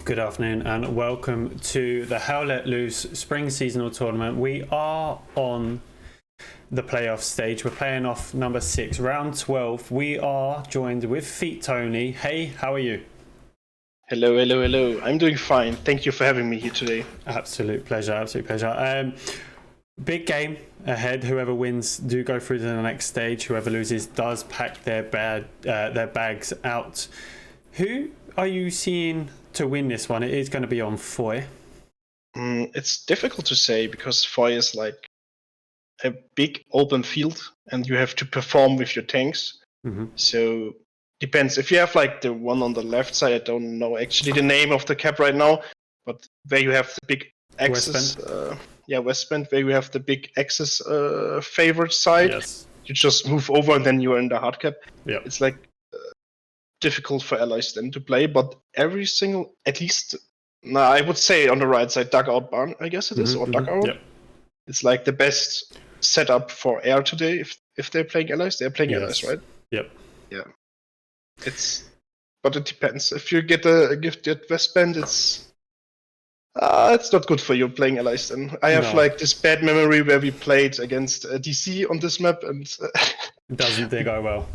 Good afternoon and welcome to the How Let Loose Spring Seasonal Tournament. We are on the playoff stage. We're playing off number 6, round 12. We are joined with Feet Tony. Hey, how are you? Hello. I'm doing fine. Thank you for having me here today. Absolute pleasure. Big game ahead. Whoever wins do go through to the next stage. Whoever loses does pack their bags out. Who are you seeing to win this one? It is going to be on Foy. It's difficult to say because Foy is like a big open field and you have to perform with your tanks. Mm-hmm. So depends. If you have like the one on the left side, I don't know actually the name of the cap right now, but where you have the big axis, Westbend, where you have the big axis favored side, Yes. You just move over and then you are in the hard cap. Yep. It's like difficult for allies then to play, but every single, at least, I would say on the right side, dugout barn, I guess it is, or dugout. Yep. It's like the best setup for air today. If they're playing allies, they're playing allies, right? Yep. Yeah. But it depends. If you get a gifted Westband, it's not good for you playing allies. Then I have like this bad memory where we played against DC on this map, and doesn't go well.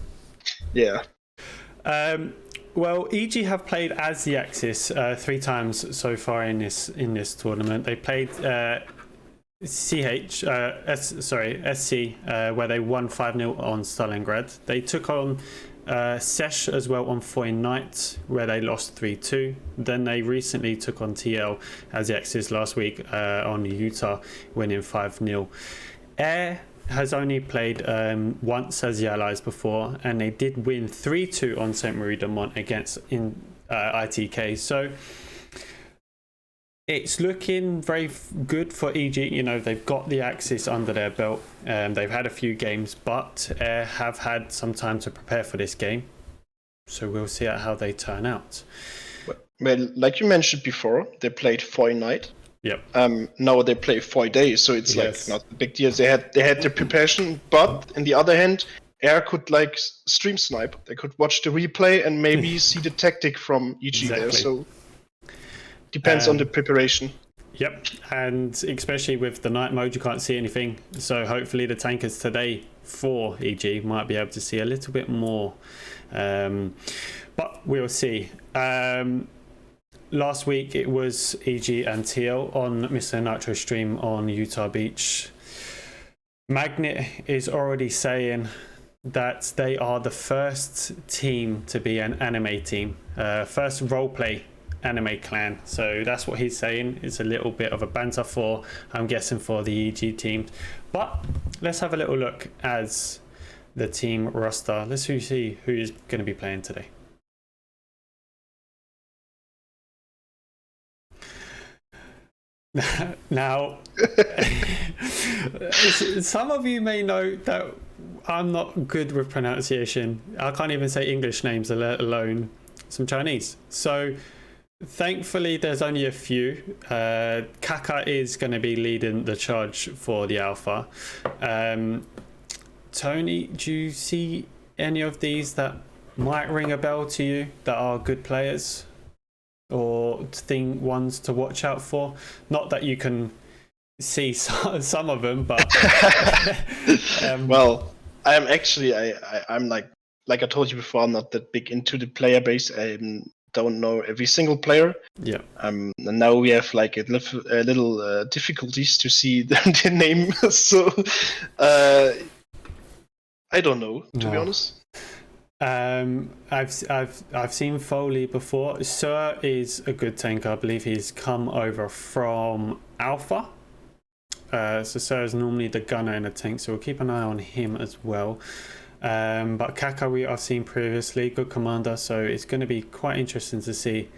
Yeah. Well, EG have played as the Axis 3 times so far in this tournament. They played SC, where they won 5-0 on Stalingrad. They took on Sesh as well on Foy Night, where they lost 3-2. Then they recently took on TL as the Axis last week on Utah, winning 5-0. Air has only played once as the Allies before, and they did win 3-2 on St. Marie de Mont against ITK. So it's looking very good for EG. You know, they've got the Axis under their belt. They've had a few games, but have had some time to prepare for this game. So we'll see how they turn out. Well, like you mentioned before, they played Foy Night. Yep. Now they play 4 days, so it's like not a big deal. They had the preparation, but on the other hand, Air could like stream snipe. They could watch the replay and maybe see the tactic from EG there. So depends on the preparation. Yep, and especially with the night mode, you can't see anything. So hopefully the tankers today for EG might be able to see a little bit more. But we'll see. Last week it was EG and TL on Mr. Nitro stream on Utah Beach. Magnet is already saying that they are the first team to be an anime team, first roleplay anime clan. So that's what he's saying. It's a little bit of a banter for, I'm guessing, for the EG team. But let's have a little look as the team roster. Let's see who is going to be playing today. Now, some of you may know that I'm not good with pronunciation. I can't even say English names, let alone some Chinese. So thankfully there's only a few. Kaka is going to be leading the charge for the Alpha. Tony, do you see any of these that might ring a bell to you that are good players? Or ones to watch out for? Not that you can see some of them, but well, I'm actually I'm like I told you before, I'm not that big into the player base. I don't know every single player. Yeah. And now we have like a little difficulties to see the name. So I don't know, to be honest. I've seen Foley before. Sir is a good tanker. I believe he's come over from Alpha. So Sir is normally the gunner in a tank, so we'll keep an eye on him as well. But Kaka I've seen previously, good commander, so it's going to be quite interesting to see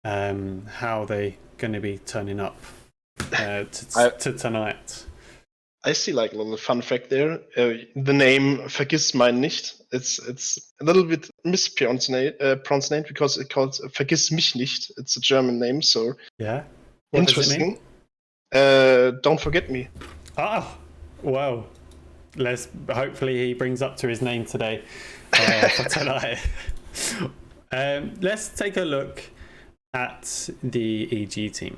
how they're going to be turning up to tonight. I see like a little fun fact there. The name Vergiss mein nicht. It's a little bit mispronounced because it's called Vergiss mich nicht. It's a German name, so yeah. What interesting. Does it mean? Don't forget me. Ah, well. Hopefully he brings up to his name today for tonight. Let's take a look at the EG team.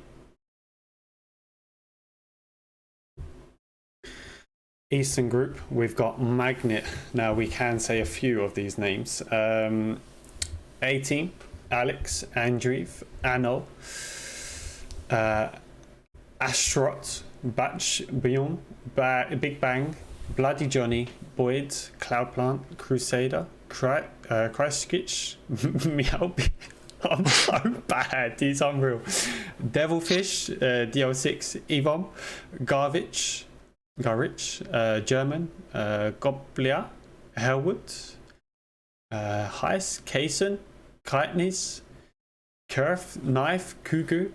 Eastern Group, we've got Magnet. Now we can say a few of these names. A-Team, Alex, Andreev, Anno, Astrot, Batch, Beyond, Big Bang, Bloody Johnny, Boyd, Cloudplant, Crusader, Christchurch, Meow. I'm so bad. He's unreal. Devilfish, DL6, Evom, Garvich, German, Goblia, Hellwood, Heis, Kaysen, Kitenies, Kerf, Knife, Kugu,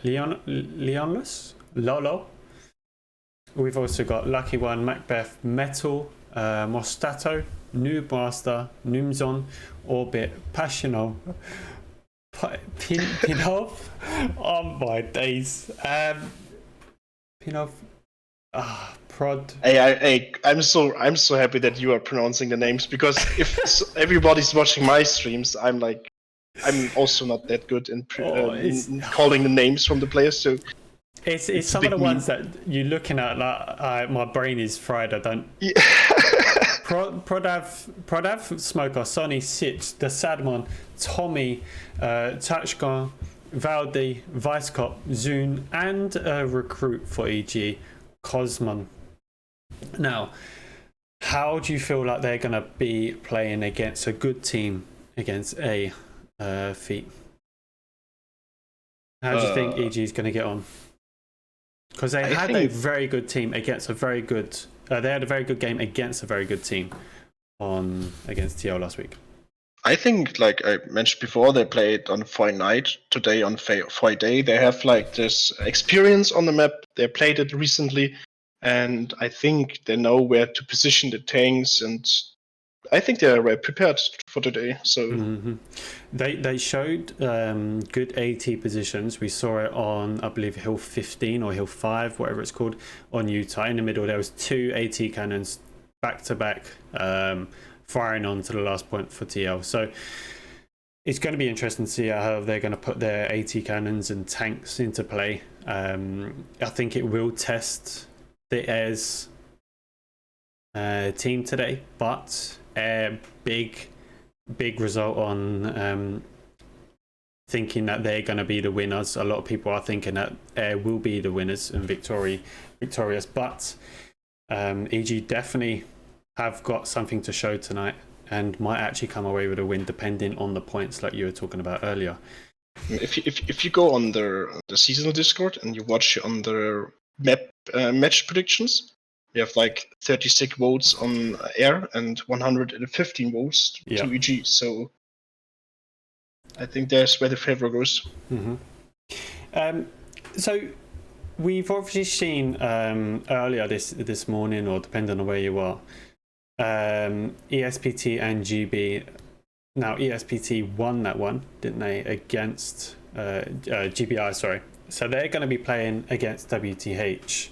Leonless, Lolo. We've also got Lucky One, Macbeth, Metal, Mostato, Noob Master, Noomzon, Orbit, Passional, Pinov. Oh my days. Pinov. Prod. I'm so happy that you are pronouncing the names, because if everybody's watching my streams, I'm also not that good in calling the names from the players. So it's some of the ones that you're looking at. Like my brain is fried. I don't. Yeah. Prodav, Smoker, Sonny, Sitch, the Sadmon, Tommy, Tachgon, Valdi, Vice Cop, Zune, and a recruit for EG, Cosmon. Now, how do you feel like they're going to be playing against a good team, against a Feet? How do you think EG is going to get on? Because they had a very good team against a very good... they had a very good game against a very good team against TL last week. I think, like I mentioned before, they played on Friday night. Today on Friday, they have this experience on the map. They played it recently, and I think they know where to position the tanks, and I think they are well prepared for today. So they showed good AT positions. We saw it on, I believe, Hill 15 or Hill 5, whatever it's called, on Utah. In the middle, there was 2 AT cannons back to back, firing on to the last point for TL. So it's going to be interesting to see how they're going to put their AT cannons and tanks into play. I think it will test the Airs team today, but a big result on thinking that they're going to be the winners. A lot of people are thinking that Air will be the winners and victorious, but EG definitely have got something to show tonight and might actually come away with a win, depending on the points like you were talking about earlier. If you go on the seasonal Discord and you watch on the match predictions, we have 36 votes on Air and 115 votes to EG. So I think that's where the favor goes. So we've obviously seen earlier this morning, or depending on where you are, ESPT and GB. Now ESPT won that one, didn't they, against GBI? Sorry. So they're going to be playing against WTH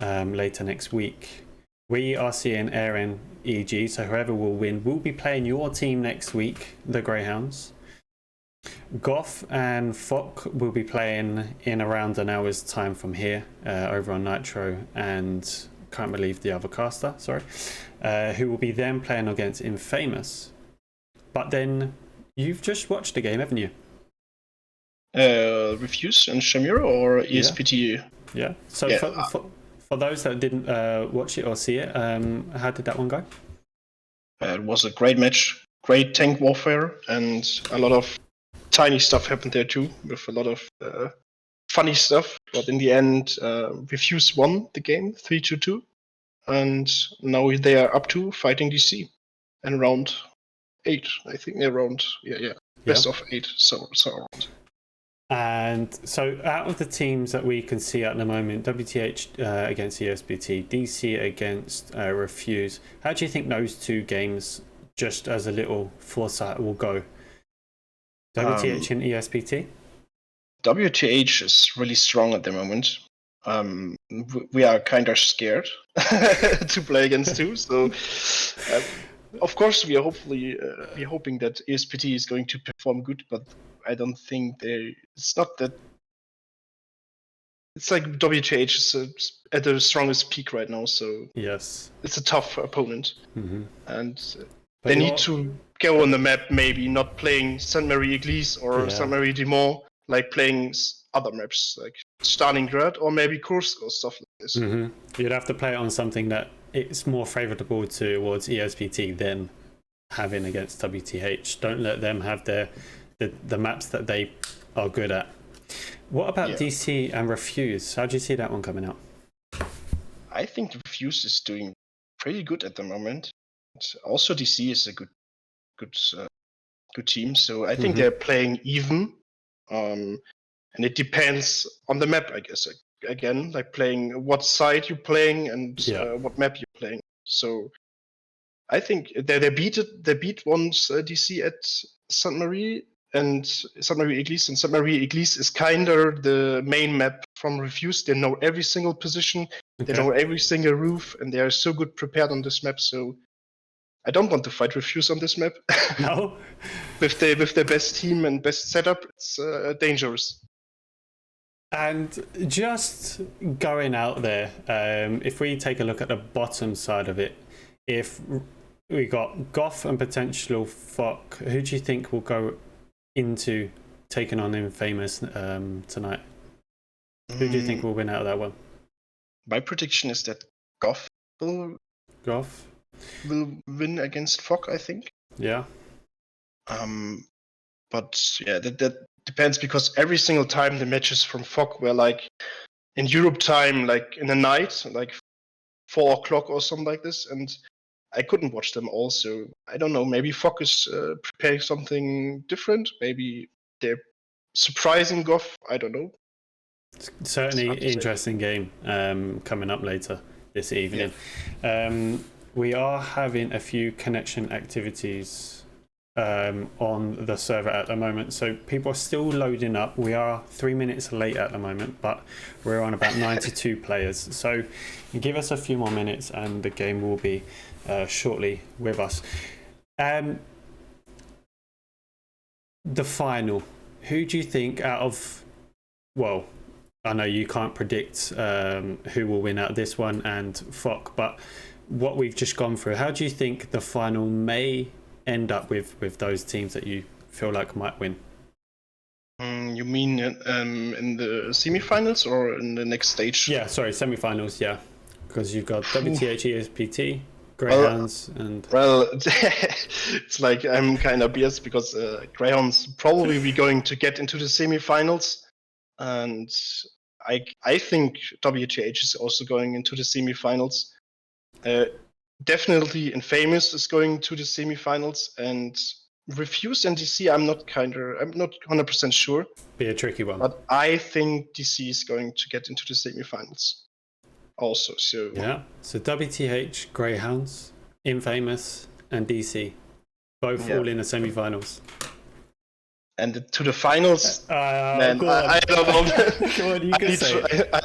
later next week. We are seeing Air and EG, so whoever will win will be playing your team next week, the Greyhounds. Goff and Fock will be playing in around an hour's time from here over on Nitro, and can't believe the other caster, sorry, who will be then playing against Infamous. But then you've just watched the game, haven't you? Refuse and Shamira or ESPT? Yeah. So for those that didn't watch it or see it, how did that one go? It was a great match, great tank warfare, and a lot of tiny stuff happened there too, with a lot of funny stuff. But in the end, Refuse won the game 3-2, and now they are up to fighting DC in round 8. I think they're best of 8. So around. And so out of the teams that we can see at the moment, WTH against ESPT, DC against Refuse, how do you think those two games, just as a little foresight, will go? WTH and ESPT? WTH is really strong at the moment. We are kind of scared to play against two, so of course, we are we're hoping that ESPT is going to perform good, but I don't think it's not that. It's like WTH is at the strongest peak right now, so yes, it's a tough opponent, and but they need to go on the map. Maybe not playing St. Marie Église or St. Marie du Mans, like playing other maps like Stalingrad or maybe Kursk or stuff like this. You'd have to play it on something that it's more favourable towards ESPT than having against WTH. Don't let them have the maps that they are good at. What about DC and Refuse? How do you see that one coming out? I think Refuse is doing pretty good at the moment. Also, DC is a good team, so I think they're playing even. And it depends on the map, I guess. Again, like playing what side you're playing and what map you're playing. So I think they beat once DC at St. Marie and St. Marie Église, and St. Marie Église is kind of the main map from Refuse. They know every single position, they know every single roof, and they are so good prepared on this map. So I don't want to fight Refuse on this map. No. with their best team and best setup, it's dangerous. And just going out there, if we take a look at the bottom side of it, if we got Goth and potential Fock, who do you think will go into taking on Infamous tonight? Who do you think will win out of that one? My prediction is that Goth will win against Fock, I think. Yeah. But yeah, that depends, because every single time the matches from Fock were like in Europe time, like in the night, like 4 o'clock or something like this, and I couldn't watch them all. So I don't know. Maybe Fock is preparing something different. Maybe they're surprising Goth. I don't know. Certainly interesting game coming up later this evening. Yeah. We are having a few connection activities on the server at the moment, so people are still loading up. We are 3 minutes late at the moment, but we're on about 92 players, so give us a few more minutes and the game will be shortly with us. The final, who do you think out of, well, I know you can't predict who will win out of this one and Fock, but what we've just gone through, how do you think the final may end up with those teams that you feel like might win? You mean in the semi-finals or in the next stage? Yeah, sorry, semi-finals, yeah. Because you've got WTH, ESPT, Greyhounds, and... Well, it's like I'm kind of biased because Greyhounds probably be going to get into the semi-finals, and I think WTH is also going into the semi-finals. Definitely Infamous is going to the semi-finals, and Refuse and DC I'm not 100% sure. Be a tricky one. But I think DC is going to get into the semi-finals also. So yeah. So WTH, Greyhounds, Infamous, and DC, both all in the semi-finals. And to the finals, man, I don't know. Go on,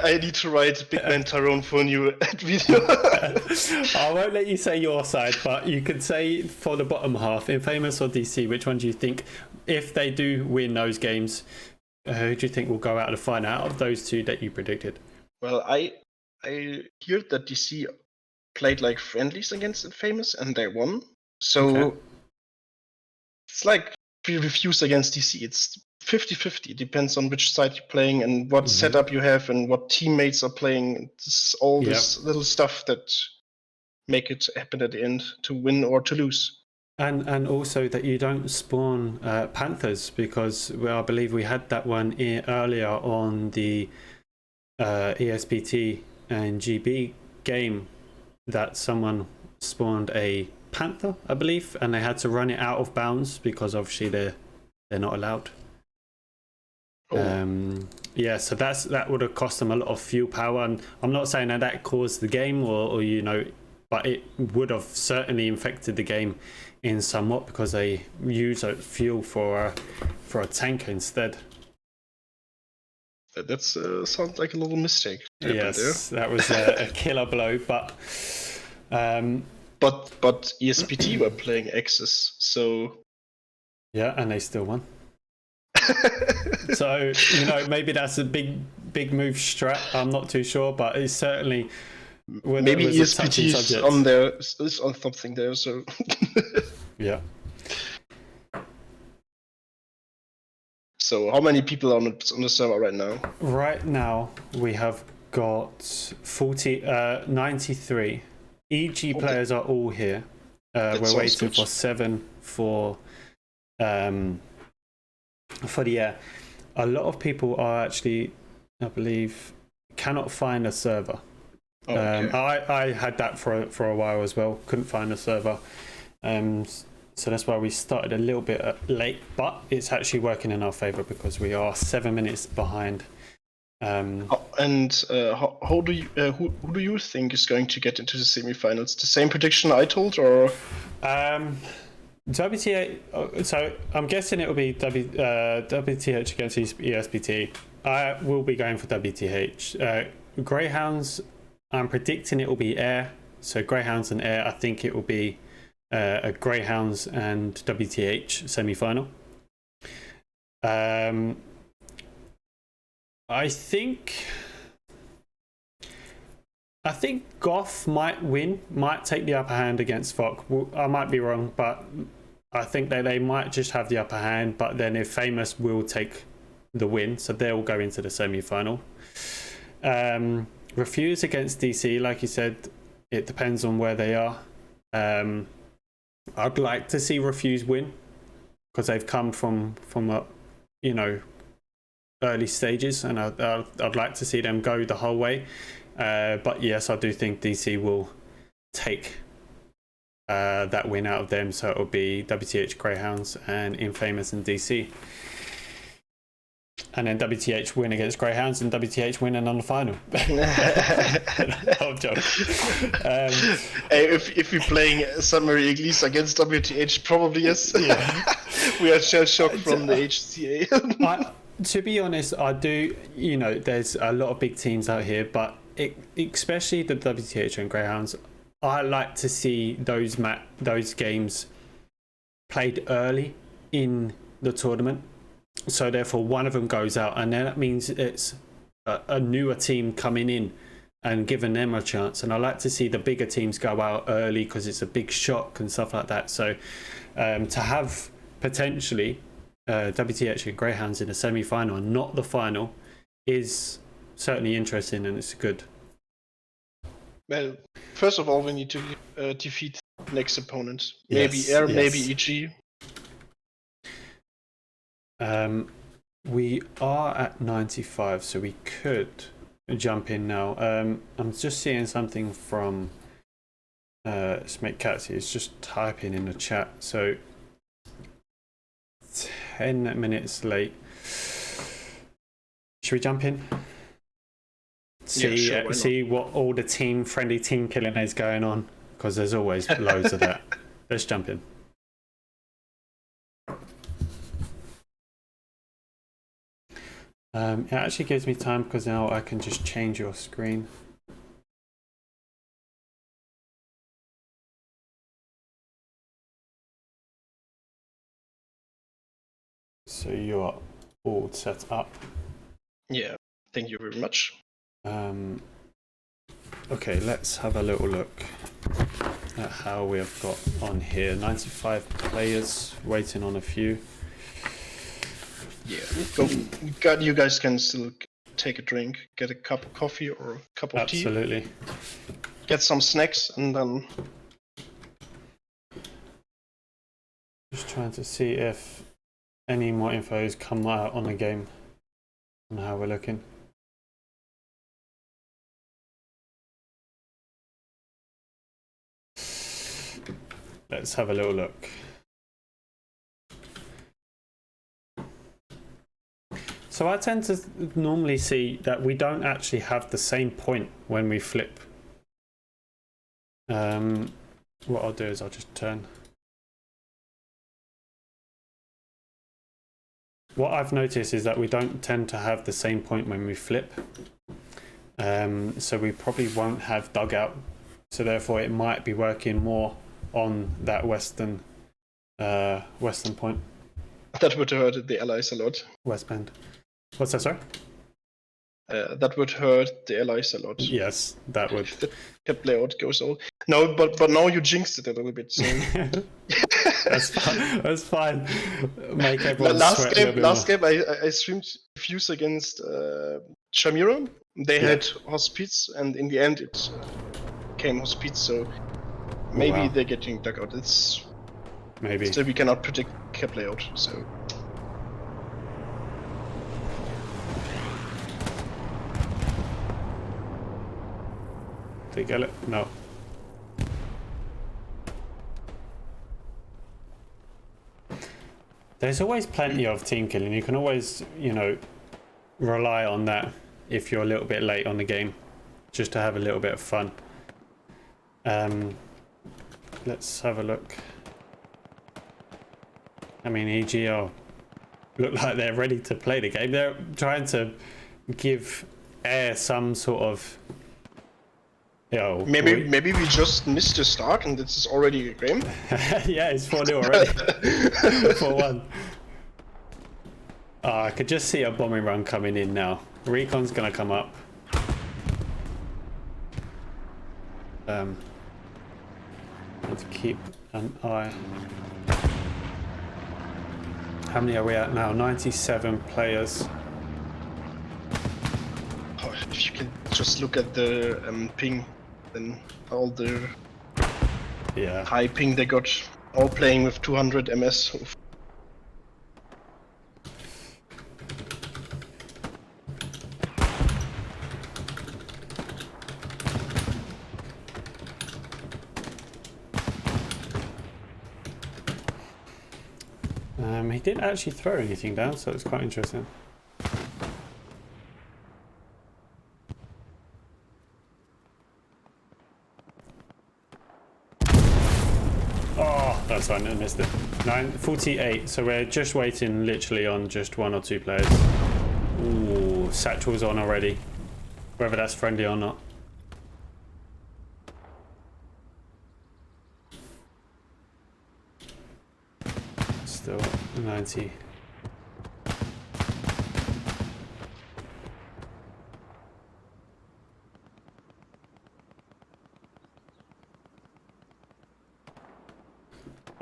I need to write Big Man Tyrone for a new video. I won't let you say your side, but you could say for the bottom half, Infamous or DC, which one do you think, if they do win those games, who do you think will go out of the final out of those two that you predicted? Well, I heard that DC played like friendlies against Infamous and they won. So it's like Refuse against DC. It's 50-50. Depends on which side you're playing and what setup you have and what teammates are playing. This is all this little stuff that make it happen at the end to win or to lose. And also that you don't spawn Panthers, because I believe we had that one earlier on the ESPT and GB game, that someone spawned a Panther, I believe, and they had to run it out of bounds because obviously they're not allowed. Yeah, so that would have cost them a lot of fuel power, and I'm not saying that caused the game or you know, but it would have certainly infected the game in somewhat because they use fuel for a tank instead. That sounds like a little mistake. Yes, that was a killer blow, but but ESPT were playing Axis, so yeah, and they still won. So maybe that's a big move strat. I'm not too sure, but it's certainly maybe ESPT is on something there. So yeah. So how many people are on the server right now? Right now we have got 93. EG players are all here. We're waiting for 7 for the air. A lot of people are actually, I believe, cannot find a server. Oh, okay. I had that for a while as well. Couldn't find a server. So that's why we started a little bit late, but it's actually working in our favor because we are 7 minutes behind. Who do you think is going to get into the semifinals? The same prediction I told, or? WTA. So I'm guessing it will be WTH against ESPT. I will be going for WTH. Greyhounds. I'm predicting it will be air. So Greyhounds and air. I think it will be a Greyhounds and WTH semi-final. I think Goff might take the upper hand against Fock. I might be wrong, but I think that they might just have the upper hand. But then if Famous will take the win, so they'll go into the semi-final. Refuse against DC, like you said, it depends on where they are. I'd like to see Refuse win because they've come from early stages, and I'd like to see them go the whole way. But yes, I do think DC will take that win out of them. So it'll be WTH Greyhounds and Infamous and DC. And then WTH win against Greyhounds and WTH winning on the final. I'm joking. If we're playing Submarine Eagles against WTH, probably yes. Yeah. We are shell shocked from the HCA. To be honest, I do. There's a lot of big teams out here, but especially the WTH and Greyhounds, I like to see those games played early in the tournament. So therefore one of them goes out, and then that means it's a newer team coming in and giving them a chance. And I like to see the bigger teams go out early because it's a big shock and stuff like that. So to have potentially WTH and Greyhounds in a semi-final and not the final is certainly interesting, and it's good. Well, first of all, we need to defeat next opponent. Maybe Air, maybe EG. We are at 95, so we could jump in now. I'm just seeing something from Smith Catsy. It's just typing in the chat. So 10 minutes late. Should we jump in? See what all the friendly team killing is going on, because there's always loads of that. Let's jump in. It actually gives me time because now I can just change your screen. So you are all set up. Yeah, thank you very much. Okay, let's have a little look at how we have got on here. 95 players, waiting on a few. Yeah, you guys can still take a drink, get a cup of coffee or a cup of tea. Absolutely. Get some snacks, and then... Just trying to see if any more info has come out on the game and how we're looking. Let's have a little look. So I tend to normally see that we don't actually have the same point when we flip. What I'll do is I'll just turn. What I've noticed is that we don't tend to have the same point when we flip. So we probably won't have dugout so therefore it might be working more on that western point. That would hurt the Allies a lot. West Bend. What's that, sorry? That would hurt the Allies a lot. Yes, that would. That layout goes all. No, but now you jinxed it a little bit. So. That's fine. That's fine. Make everyone sweat a little bit last more. game, I streamed Fuse against Shamira. They had Hospice, and in the end, it came Hospice. So maybe they're getting dug out. It's maybe. So we cannot predict cap layout. So. Did you get it? No. There's always plenty of team killing. You can always, rely on that if you're a little bit late on the game, just to have a little bit of fun. Let's have a look. I mean, EG look like they're ready to play the game. They're trying to give Air some sort of. Maybe we just missed the start and this is already a game. Yeah, it's 4-0 already. 4-1. I could just see a bombing run coming in now. Recon's gonna come up. Have to keep an eye. How many are we at now? 97 players. Oh, if you can just look at the ping. Then all the high ping they got, all playing with 200 MS. He didn't actually throw anything down, so it's quite interesting. That's fine, I missed it. 9:48, so we're just waiting literally on just 1 or 2 players. Ooh, Satchel's on already. Whether that's friendly or not. Still 90.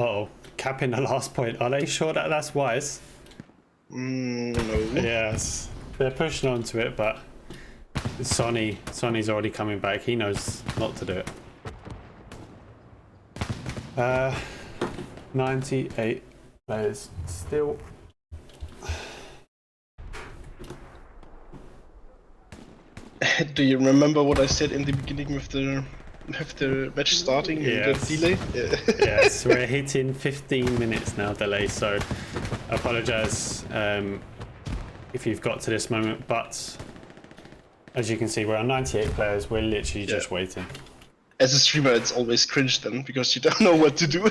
Uh-oh, capping the last point. Are they sure that that's wise? No. Yes, they're pushing onto it, but Sonny's already coming back. He knows not to do it. 98 players still. Do you remember what I said in the beginning with the match starting? Yes. The delay? Yes, we're hitting 15 minutes now delay, so I apologize if you've got to this moment, but as you can see, we're on 98 players. We're literally just waiting. As a streamer, it's always cringe then, because you don't know what to do.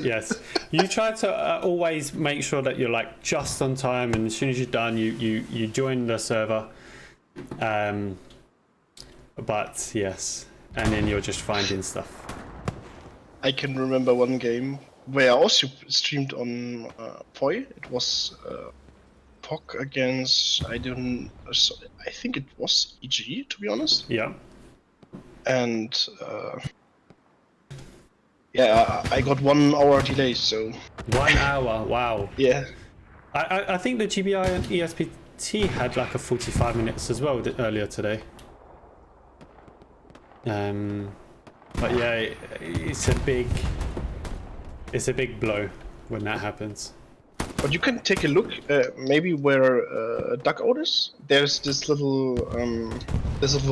Yes. You try to always make sure that you're like just on time, and as soon as you're done, you join the server. But yes, and then you're just finding stuff. I can remember one game where I also streamed on Poi. It was POC against I think it was EG, to be honest. Yeah. And I got 1 hour delay. So 1 hour, wow. Yeah. I think the GBI and ESPT had like a 45 minutes as well earlier today. But yeah, it's a big blow when that happens. But you can take a look, maybe where Dugout is. There's this little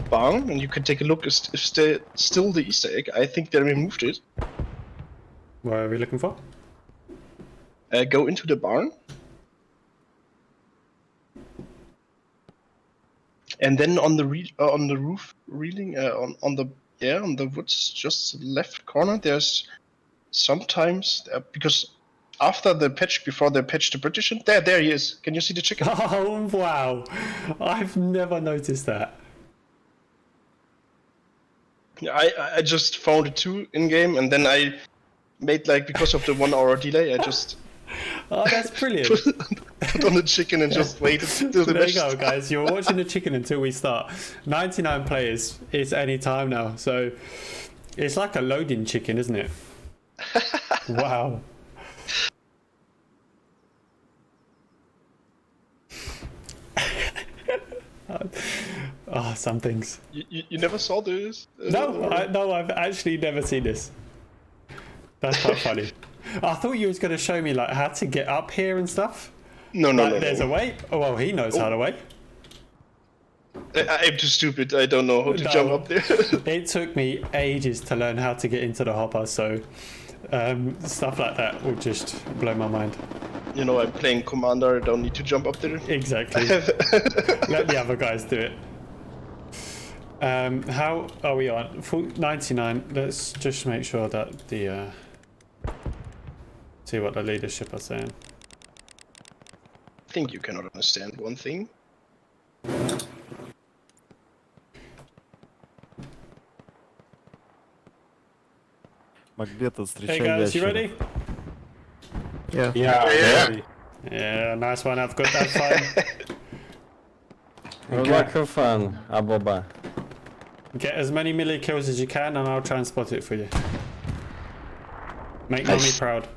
barn, and you can take a look if still the Easter egg. I think they removed it. What are we looking for? Go into the barn. And then on the roof railing, on the woods, just left corner, there's sometimes because after the patch, before they patched the British, there he is. Can you see the chicken? Oh wow! I've never noticed that. I just found it too in game, and then I made like because of the 1 hour delay, I just Oh, that's brilliant. put on the chicken and just waited till the There match you go, started. guys. You're watching the chicken until we start. 99 players. It's any time now. So it's like a loading chicken, isn't it? Wow. Oh, some things. You never saw this? No, I've actually never seen this. That's quite funny. I thought you was going to show me like how to get up here and stuff. No, no, Like, no. there's no. a way. Oh, well, he knows how to way. I'm too stupid. I don't know how to No. jump up there. It took me ages to learn how to get into the hopper, so stuff like that will just blow my mind. You know, I'm playing Commander. I don't need to jump up there. Exactly. Let the other guys do it. How are we on? 99. Let's just make sure that the see what the leadership are saying. I think you cannot understand one thing. Macbeth, встречай Hey guys, you ящера. ready? Yeah. Yeah. Yeah, nice one. I've got that fine. Good luck, have fun, Aboba. Get as many melee kills as you can, and I'll try and spot it for you. Make mommy proud.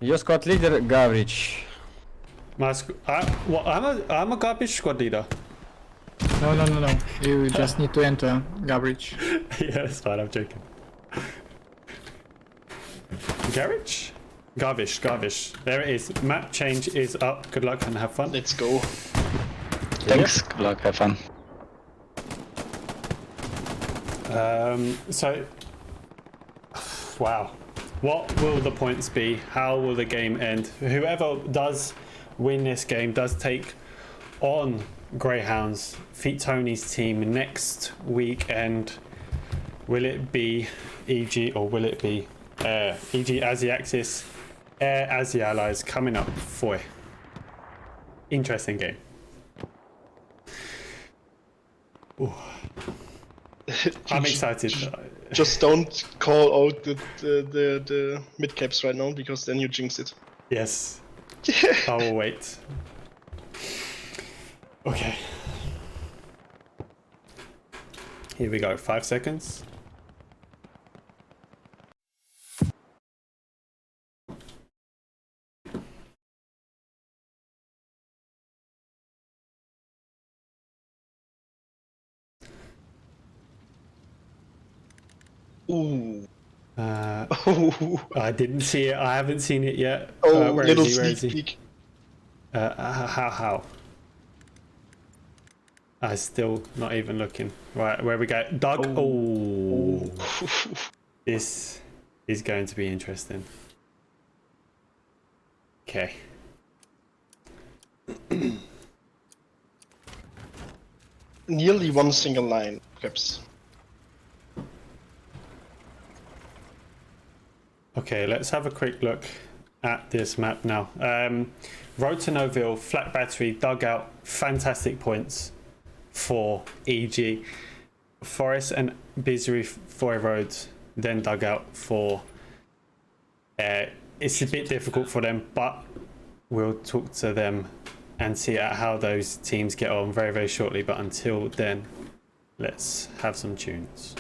Your squad leader, Gavrich. I'm a garbage squad leader. No. You just need to enter Gabrich. Yeah, that's fine. I'm joking. Garage? Garvish. There it is. Map change is up. Good luck and have fun. Let's go. Thanks. Good luck. Have fun. So, wow. What will the points be? How will the game end? Whoever does win this game does take on Greyhounds, Feet Tony's team next weekend. Will it be EG or will it be Air? EG as the Axis, Air as the Allies coming up for it. Interesting game. Ooh. I'm excited. Just don't call out the mid caps right now, because then you jinx it. Yes. I will wait. Okay. Here we go. 5 seconds. Ooh. I didn't see it. I haven't seen it yet. Oh, Where little is he? Where sneak is he? peek. How? I still not even looking. Right, where we go? Doug. Oh. This is going to be interesting. Okay. Nearly one single line, caps. Okay, let's have a quick look at this map now. Road to Noville, flat battery, dugout, fantastic points for EG. Forest and Bisery for roads, then dugout for it's a bit difficult for them, but we'll talk to them and see how those teams get on very, very shortly. But until then, let's have some tunes.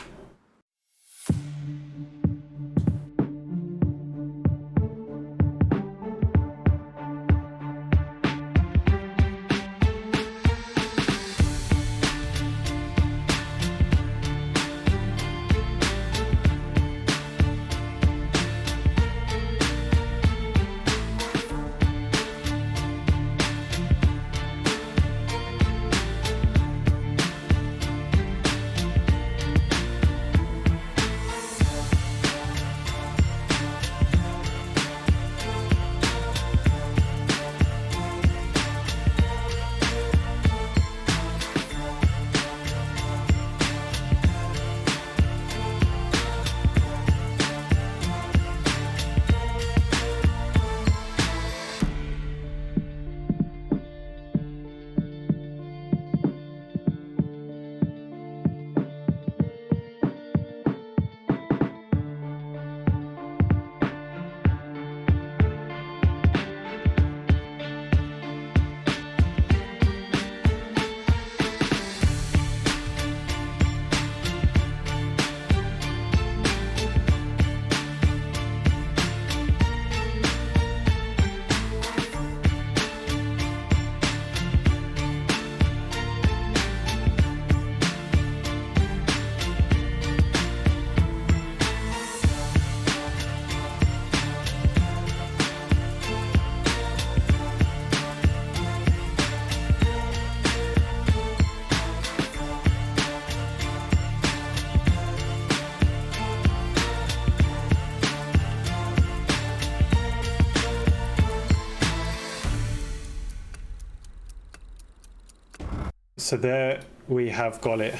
So there we have got it.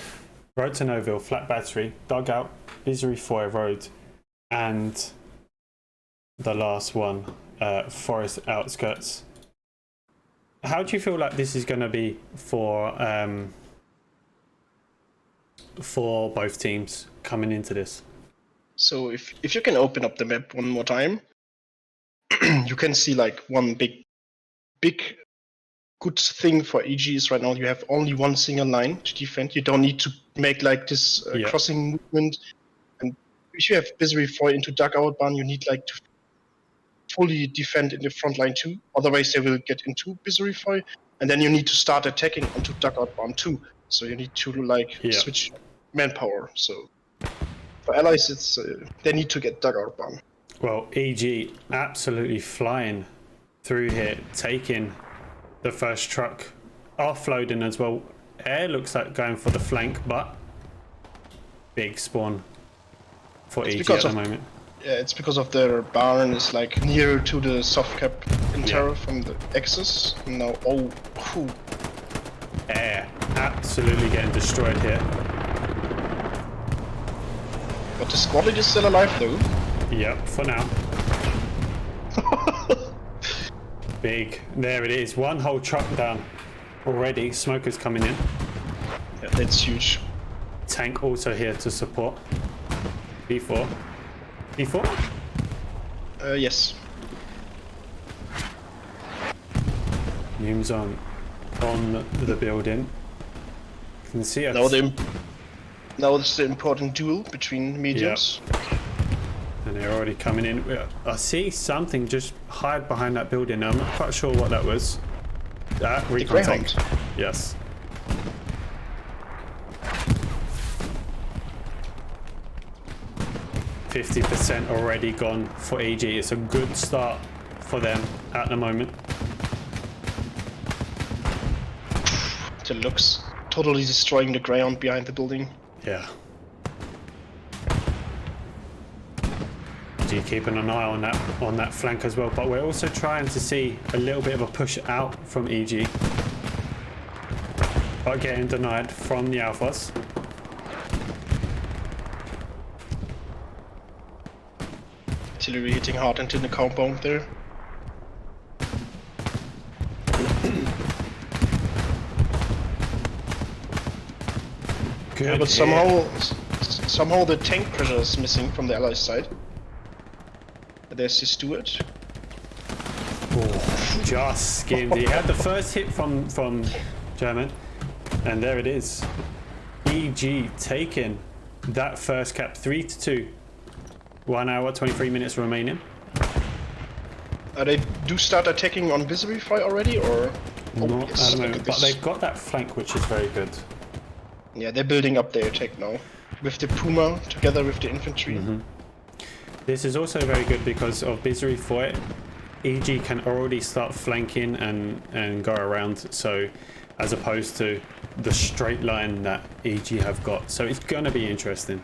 Road to Noville, Flat Battery, Dugout, Misery Foy Road, and the last one, Forest Outskirts. How do you feel like this is going to be for both teams coming into this? So if you can open up the map one more time, you can see like one big good thing for EG is right now you have only one single line to defend. You don't need to make like this crossing movement. And if you have Misery Foy into Dugout Barn, you need like to fully defend in the front line too. Otherwise they will get into Misery Foy, and then you need to start attacking onto Dugout Barn too. So you need to like switch manpower. So for allies, it's they need to get Dugout Barn. Well, EG absolutely flying through here, taking the first truck, offloading as well. Air looks like going for the flank, but big spawn for EG at the moment. Yeah, it's because of their barn is like nearer to the soft cap in terror from the Axis. Now, Air absolutely getting destroyed here. But the squad is still alive though. Yep, for now. Big. There it is. One whole truck down already. Smokers coming in. Yeah, that's huge. Tank also here to support. B4. B4? Yes. Numes on the building. You can see it. Now it's the important duel between mediums. Yep. And they're already coming in. I see something just hide behind that building. I'm not quite sure what that was. Recon tank. Yes. %50 already gone for EG. It's a good start for them at the moment. It looks totally destroying the ground behind the building. Yeah. Keeping an eye on that flank as well, but we're also trying to see a little bit of a push out from EG, but getting denied from the Alphas. Artillery hitting hard into the compound there. Good. Yeah, but somehow the tank pressure is missing from the Allies side. There's the Stewart. Oh, just skinned. He had the first hit from German, and there it is. EG taking that first cap 3-2. 1 hour 23 minutes remaining. They do start attacking on Misery Foy already, or not at the moment, but they've got that flank, which is very good. Yeah, they're building up their attack now with the Puma together with the infantry. This is also very good because of Misery Foy. EG can already start flanking and go around, so as opposed to the straight line that EG have got. So it's going to be interesting.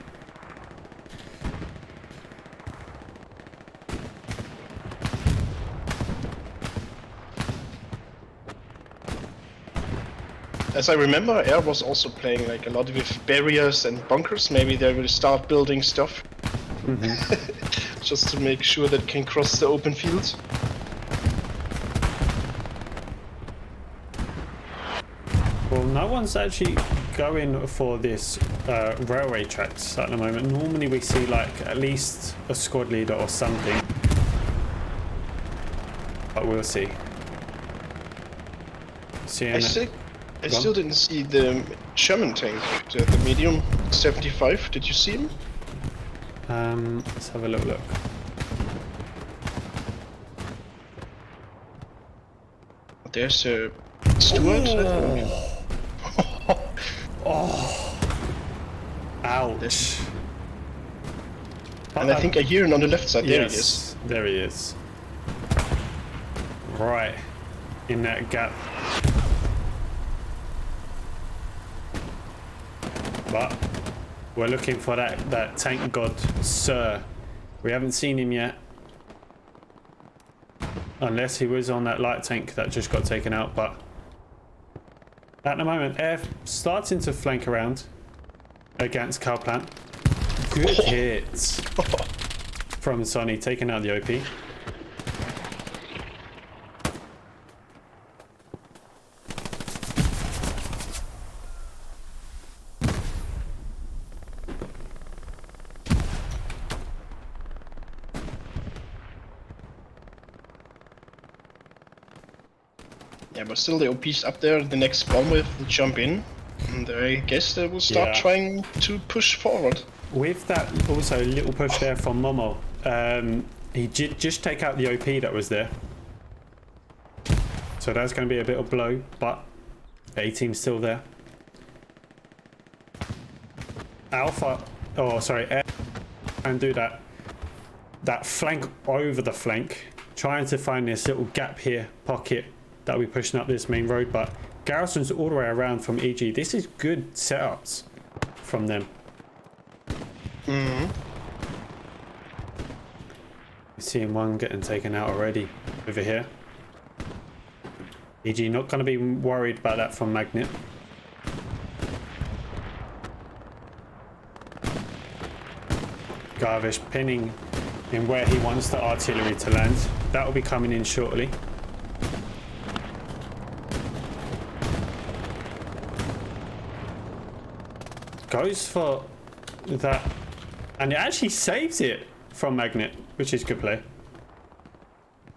As I remember, Air was also playing like a lot with barriers and bunkers. Maybe they will start building stuff. Just to make sure that can cross the open fields. Well, no one's actually going for this railway tracks at the moment. Normally we see like at least a squad leader or something, but we'll see. I still didn't see the Sherman tank, the medium 75. Did you see him? Let's have a little look. There's a Stewart. Ouch. And I think I hear him on the left side. There he is. Yes, there he is. Right in that gap. But we're looking for that tank god, Sir. We haven't seen him yet. Unless he was on that light tank that just got taken out, but At the moment, Air starting to flank around against cow plant. Good hits from Sonny, taking out the OP. Yeah, but still the OP's up there. The next spawn wave will jump in, and I guess they will start trying to push forward. With that also little push there from Momo, he did just take out the OP that was there. So that's going to be a bit of blow, but A-team's still there. Alpha, oh sorry, Air and do that flank over the flank, trying to find this little gap here, pocket that we're pushing up this main road, but Garrison's all the way around from EG. This is good setups from them. Seeing one getting taken out already over here. EG not going to be worried about that from Magnet. Garvish pinning in where he wants the artillery to land. That will be coming in shortly. Goes for that, and it actually saves it from Magnet, which is good play.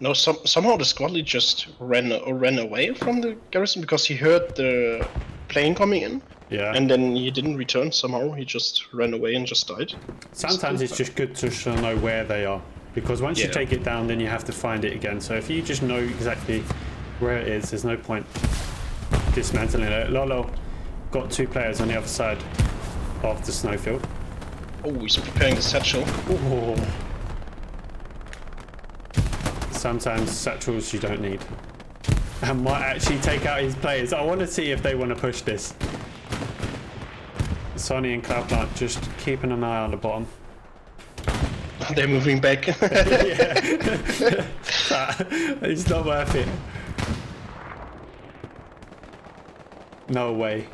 No, somehow the squad lead just ran away from the garrison because he heard the plane coming in. Yeah. And then he didn't return somehow. He just ran away and just died. Sometimes it's just good to know where they are, because once you take it down, then you have to find it again. So if you just know exactly where it is, there's no point dismantling it. Lolo got 2 players on the other side of the snowfield. Oh, he's preparing the satchel. Ooh. Sometimes satchels you don't need. And might actually take out his players. I want to see if they want to push this. Sonny and Cloudplant just keeping an eye on the bottom. They're moving back. It's not worth it. No way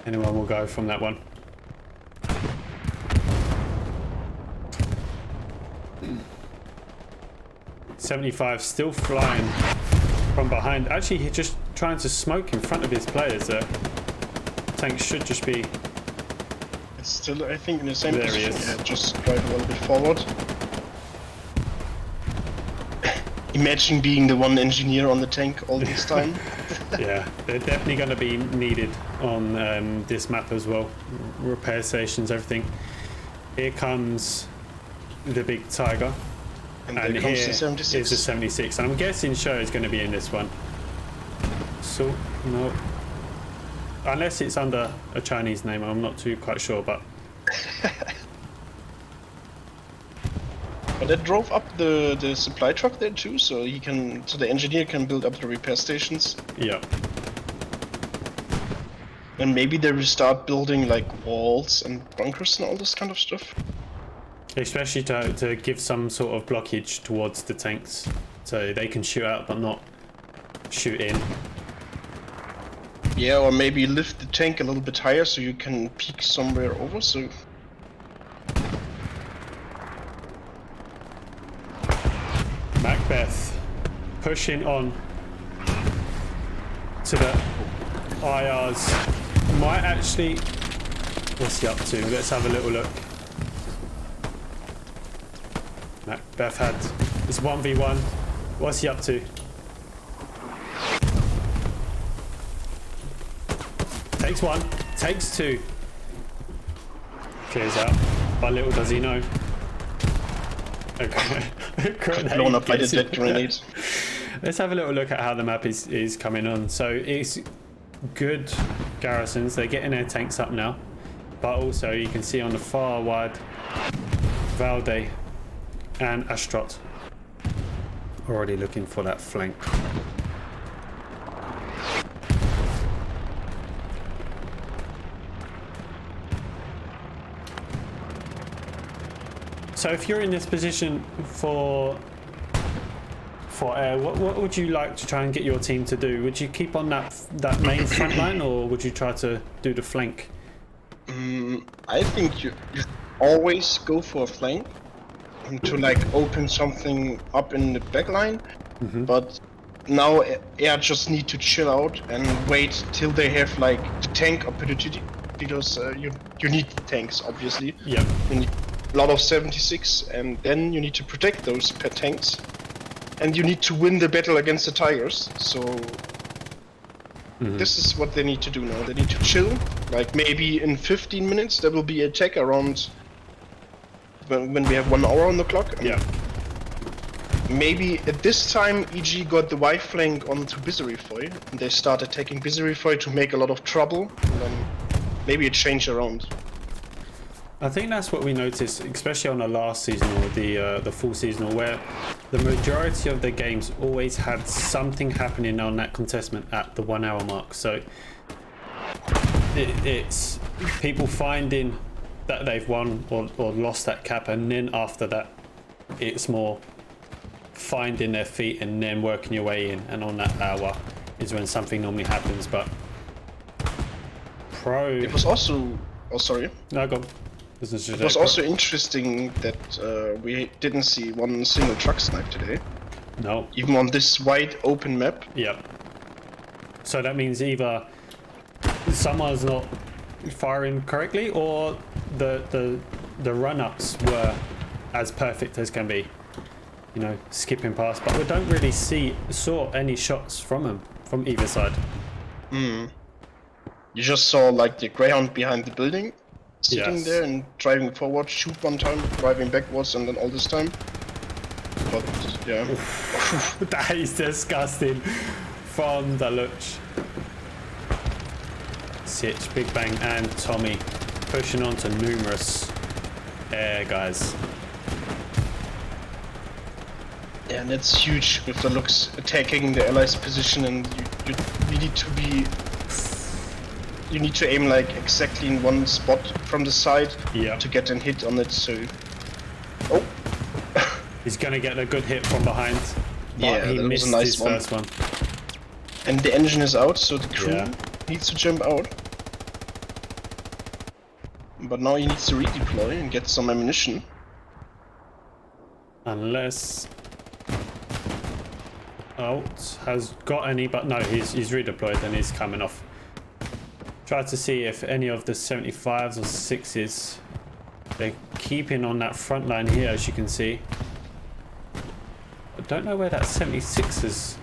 anyone will go from that one. .75 still flying from behind. Actually, he's just trying to smoke in front of his players there. Tank should just be... It's still, I think, in the same There position. he is. Yeah, just drive a little bit forward. Imagine being the one engineer on the tank all this time. Yeah, they're definitely going to be needed on this map as well. Repair stations, everything. Here comes the big Tiger. And And there here comes the is 76. the 76. And I'm guessing Show is going to be in this one. So, no. Unless it's under a Chinese name, I'm not too quite sure, but... But they drove up the supply truck there too, so the engineer can build up the repair stations. Yeah. And maybe they will start building like walls and bunkers and all this kind of stuff. Especially to give some sort of blockage towards the tanks. So they can shoot out but not shoot in. Yeah, or maybe lift the tank a little bit higher so you can peek somewhere over, so... Macbeth pushing on to the IRs. Might actually... What's he up to? Let's have a little look. Macbeth had this 1v1. What's he up to? Takes 1, takes 2. Clears out. But little does he know. Okay. Blown up by the dead grenade. Let's have a little look at how the map is coming on. So it's good garrisons. They're getting their tanks up now. But also you can see on the far wide Valde and Astrot already looking for that flank. So if you're in this position for for Air. What would you like to try and get your team to do? Would you keep on that main front line, or would you try to do the flank? I think you always go for a flank to like open something up in the back line, but now Air just need to chill out and wait till they have like the tank opportunity, because you need tanks obviously. Yeah. You need a lot of 76, and then you need to protect those tanks, and you need to win the battle against the Tigers. So this is what they need to do now. They need to chill. Like maybe in 15 minutes there will be a attack around when we have 1 hour on the clock. Yeah. Maybe at this time EG got the Y flank onto Bizarrefoy, and they start attacking Bizarrefoy to make a lot of trouble, and then maybe it changed around. I think that's what we noticed, especially on the last season or the full seasonal, where the majority of the games always had something happening on that contestment at the 1 hour mark. So it's people finding that they've won or lost that cap, and then after that it's more finding their feet and then working your way in, and on that hour is when something normally happens. But It was also... Oh, sorry. No, go on. It was also interesting that we didn't see one single truck snipe today. No. Even on this wide open map. Yeah. So that means either someone's not firing correctly, or the run-ups were as perfect as can be. You know, skipping past, but we don't really saw any shots from him from either side. You just saw like the Greyhound behind the building, sitting Yes. there and driving forward, shoot one time, driving backwards, and then all this time. But yeah, That is disgusting from the Luch. Sitch, Big Bang, and Tommy pushing on to numerous air guys. yeah, and that's huge with the looks attacking the allies' position, and you need to be. You need to aim like exactly in one spot from the side to get a hit on it. So, oh, He's gonna get a good hit from behind. But Yeah, he that was a missed nice his one. first one. and the engine is out, so the crew Yeah. needs to jump out. But now he needs to redeploy and get some ammunition. Unless Alt has got any, but no, he's redeployed and he's coming off. Try to see if any of the 75s or 6s, they're keeping on that front line here, as you can see. I don't know where that 76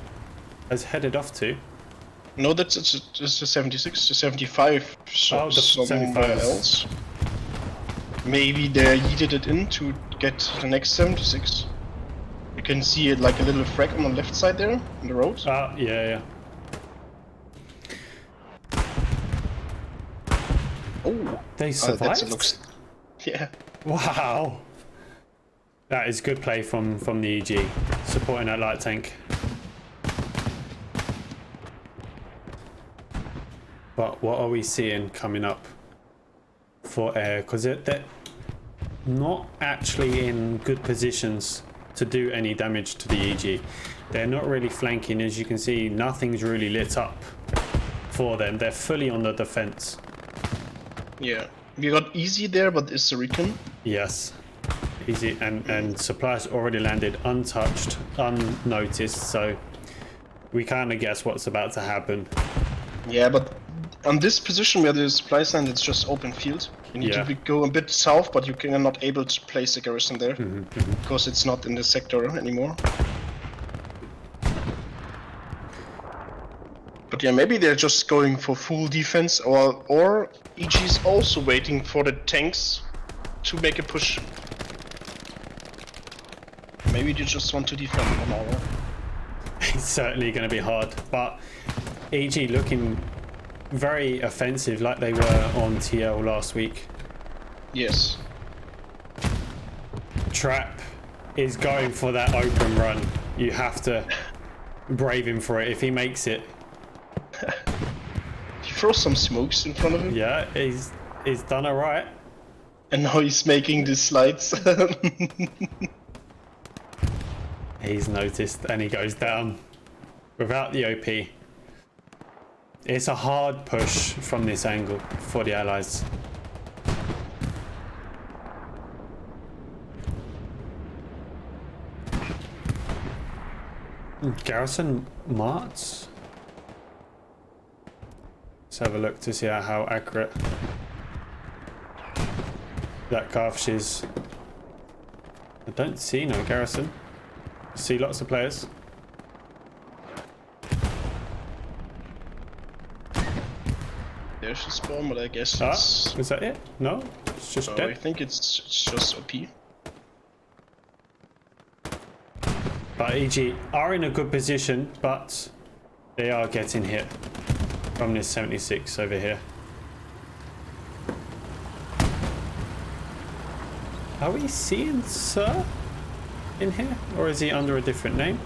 has headed off to. No, that's it's the 76, the 75 Oh, the somewhere 75s. else. Maybe they yeeted it in to get the next 76. You can see it like a little frag on the left side there, on the road. Ah, yeah. Oh, They that survived? looks... Yeah. Wow. That is good play from the EG, supporting that light tank. But what are we seeing coming up for air? Because they're not actually in good positions to do any damage to the EG. They're not really flanking. As you can see, nothing's really lit up for them. They're fully on the defense. Yeah. We got easy there, but it's a recon. Yes. Easy, and supplies already landed untouched, unnoticed, so we kind of guess what's about to happen. Yeah, but on this position where the supply stand, it's just open field. You need to go a bit south, but you are not able to place a garrison there because it's not in the sector anymore. But yeah, maybe they're just going for full defense, or EG is also waiting for the tanks to make a push. Maybe they just want to defend 1 hour. It's certainly going to be hard, but EG looking very offensive like they were on TL last week. Yes. Trap is going for that open run. You have to brave him for it. If he makes it, He throws some smokes in front of him. yeah, he's done all right. And now he's making the slides. He's noticed and he goes down without the OP. It's a hard push from this angle for the Allies. Garrison Marts. Let's have a look to see how accurate that Garfish is. I don't see no garrison. I see lots of players. There's a spawn, but I guess it's... Is that it? No? It's just I dead? think it's just OP. But EG are in a good position, but they are getting hit from this 76 over here. Are we seeing Sir in here? Or is he under a different name?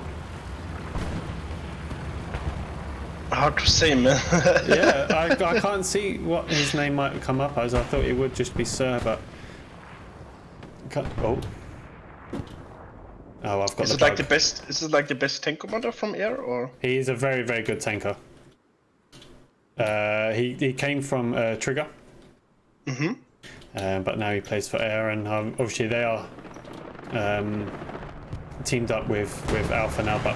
Hard to say, man. Yeah, I can't see what his name might come up as. I thought it would just be Sir, but... Oh. Oh, I've got Is the it like bug. the best? Is it like the best tank commander from air, or? He is a very, very good tanker. He came from Trigger. But now he plays for air, and obviously they are teamed up with Alpha now. But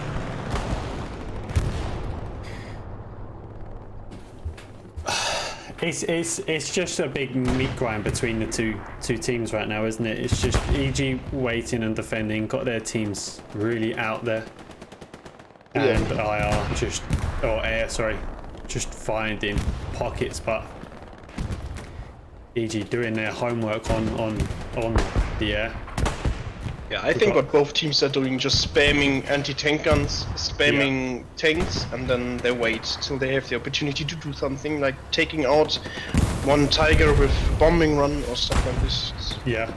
it's just a big meat grind between the two teams right now, isn't it? It's just EG waiting and defending, got their teams really out there, and IR just, or air, sorry, just finding pockets, but EG doing their homework on the air. Yeah, I think what both teams are doing, just spamming anti-tank guns, spamming tanks, and then they wait till they have the opportunity to do something, like taking out one Tiger with bombing run or stuff like this. Yeah.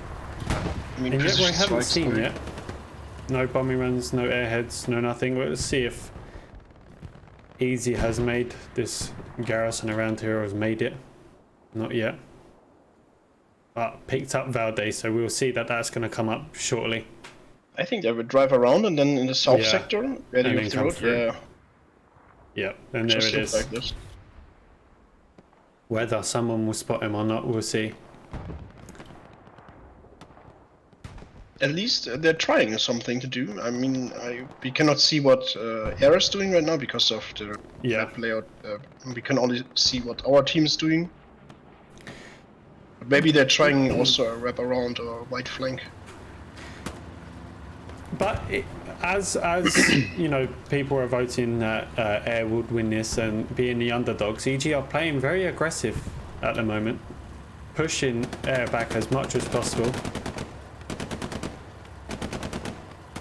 I mean, And yet we precision haven't strikes seen are- yet. No bombing runs, no airheads, no nothing. Let's see if Easy has made this garrison around here, or has made it. Not yet. But picked up Valde, so we'll see that that's going to come up shortly. I think they would drive around and then in the south Yeah. sector, And ready then off the come road. through. Yeah, Yep, and there just it look is. like this. Whether someone will spot him or not, we'll see. At least they're trying something to do. I mean, we cannot see what Air is doing right now because of the Yeah. map layout. We can only see what our team is doing. But maybe they're trying also a wrap around or white flank. But as you know, people are voting that Air would win this and being the underdogs. EG are playing very aggressive at the moment, pushing Air back as much as possible.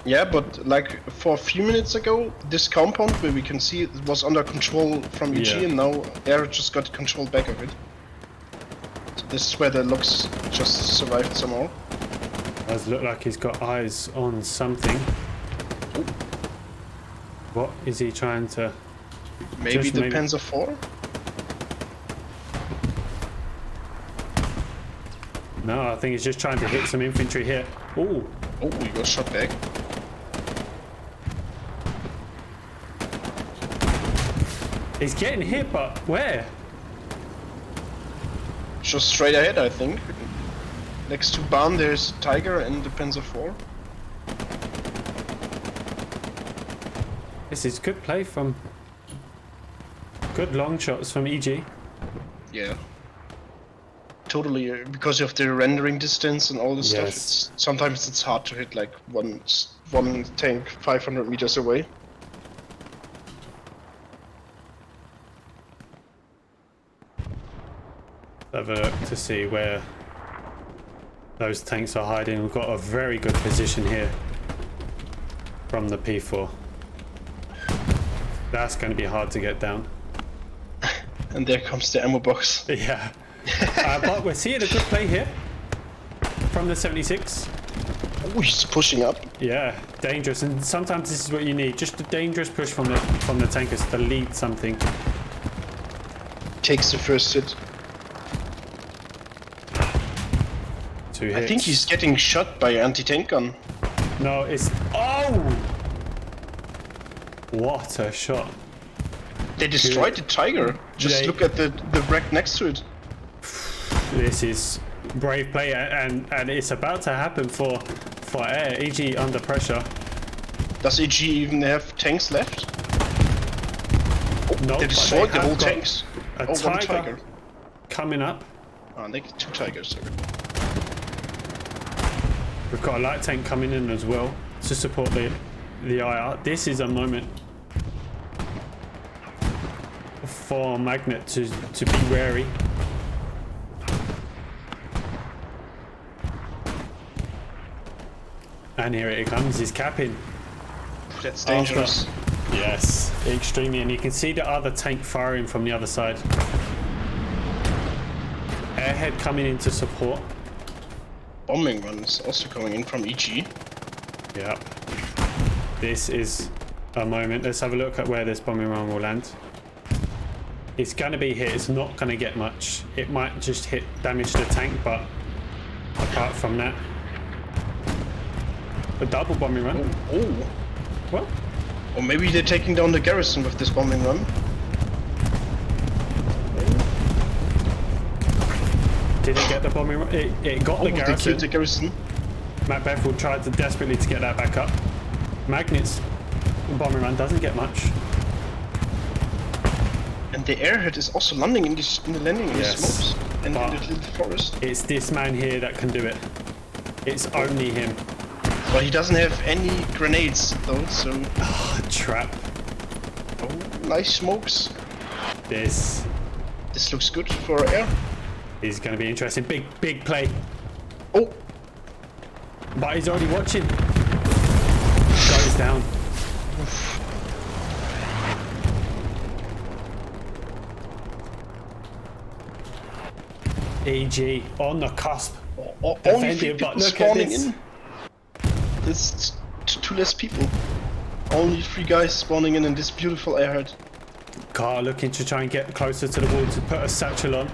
Yeah, but like for a few minutes ago, this compound where we can see it was under control from EG, Yeah. and now Air just got control back of it. So this is where the Lux just survived somehow. Does look like he's got eyes on something. What is he trying to? Maybe Just the maybe- Panzer IV? No, I think he's just trying to hit some infantry here. Ooh, Oh, we got shot back. he's getting hit, but where? Just straight ahead, I think. Next to Bahn, there's Tiger and the Panzer IV. This is good play from. Good long shots from EG. Yeah. Totally, because of the rendering distance and all this stuff, Yes. sometimes it's hard to hit like one tank 500 meters away. Have a look to see where those tanks are hiding. We've got a very good position here from the P4. That's going to be hard to get down. And there comes the ammo box. Yeah. But we're seeing a good play here from the 76. Oh, he's pushing up. Yeah, dangerous. And sometimes this is what you need. Just a dangerous push from the tankers to lead something. Takes the first hit. 2 hits. I think he's getting shot by anti-tank gun. No, it's... Oh! What a shot. They destroyed the Tiger. Just They- look at the wreck next to it. This is brave play, and it's about to happen for Air. EG under pressure. Does EG even have tanks left? No, They destroyed the have whole got tanks. A One tiger, Tiger. coming up. Oh, they get 2 Tigers. Sorry. We've got a light tank coming in as well to support the IR. This is a moment for Magnet to be wary. And here it comes, he's capping. That's dangerous. Yes, extremely, and you can see the other tank firing from the other side. Airhead coming in to support. Bombing run is also coming in from EG. Yep. This is a moment. Let's have a look at where this bombing run will land. It's going to be hit. It's not going to get much. It might just damage the tank, but apart from that, a double bombing run. Oh. What? Or maybe they're taking down the garrison with this bombing run. Did it get the bombing run? It got the They garrison. killed the garrison. Macbeth will try desperately to get that back up. Magnet's bombing run doesn't get much. And the airhead is also landing in the landing in Yes, the smokes and in but- the little forest. It's this man here that can do it. It's only him. But he doesn't have any grenades though, so A trap. nice smokes. This This looks good for air. is going to be interesting. Big play. Oh, But he's already watching. Goes down. EG on the cusp. only 3 Defending, people but look at spawning this. in. There's 2 less people. Only 3 guys spawning in this beautiful airhead. Car looking to try and get closer to the wall to put a satchel on.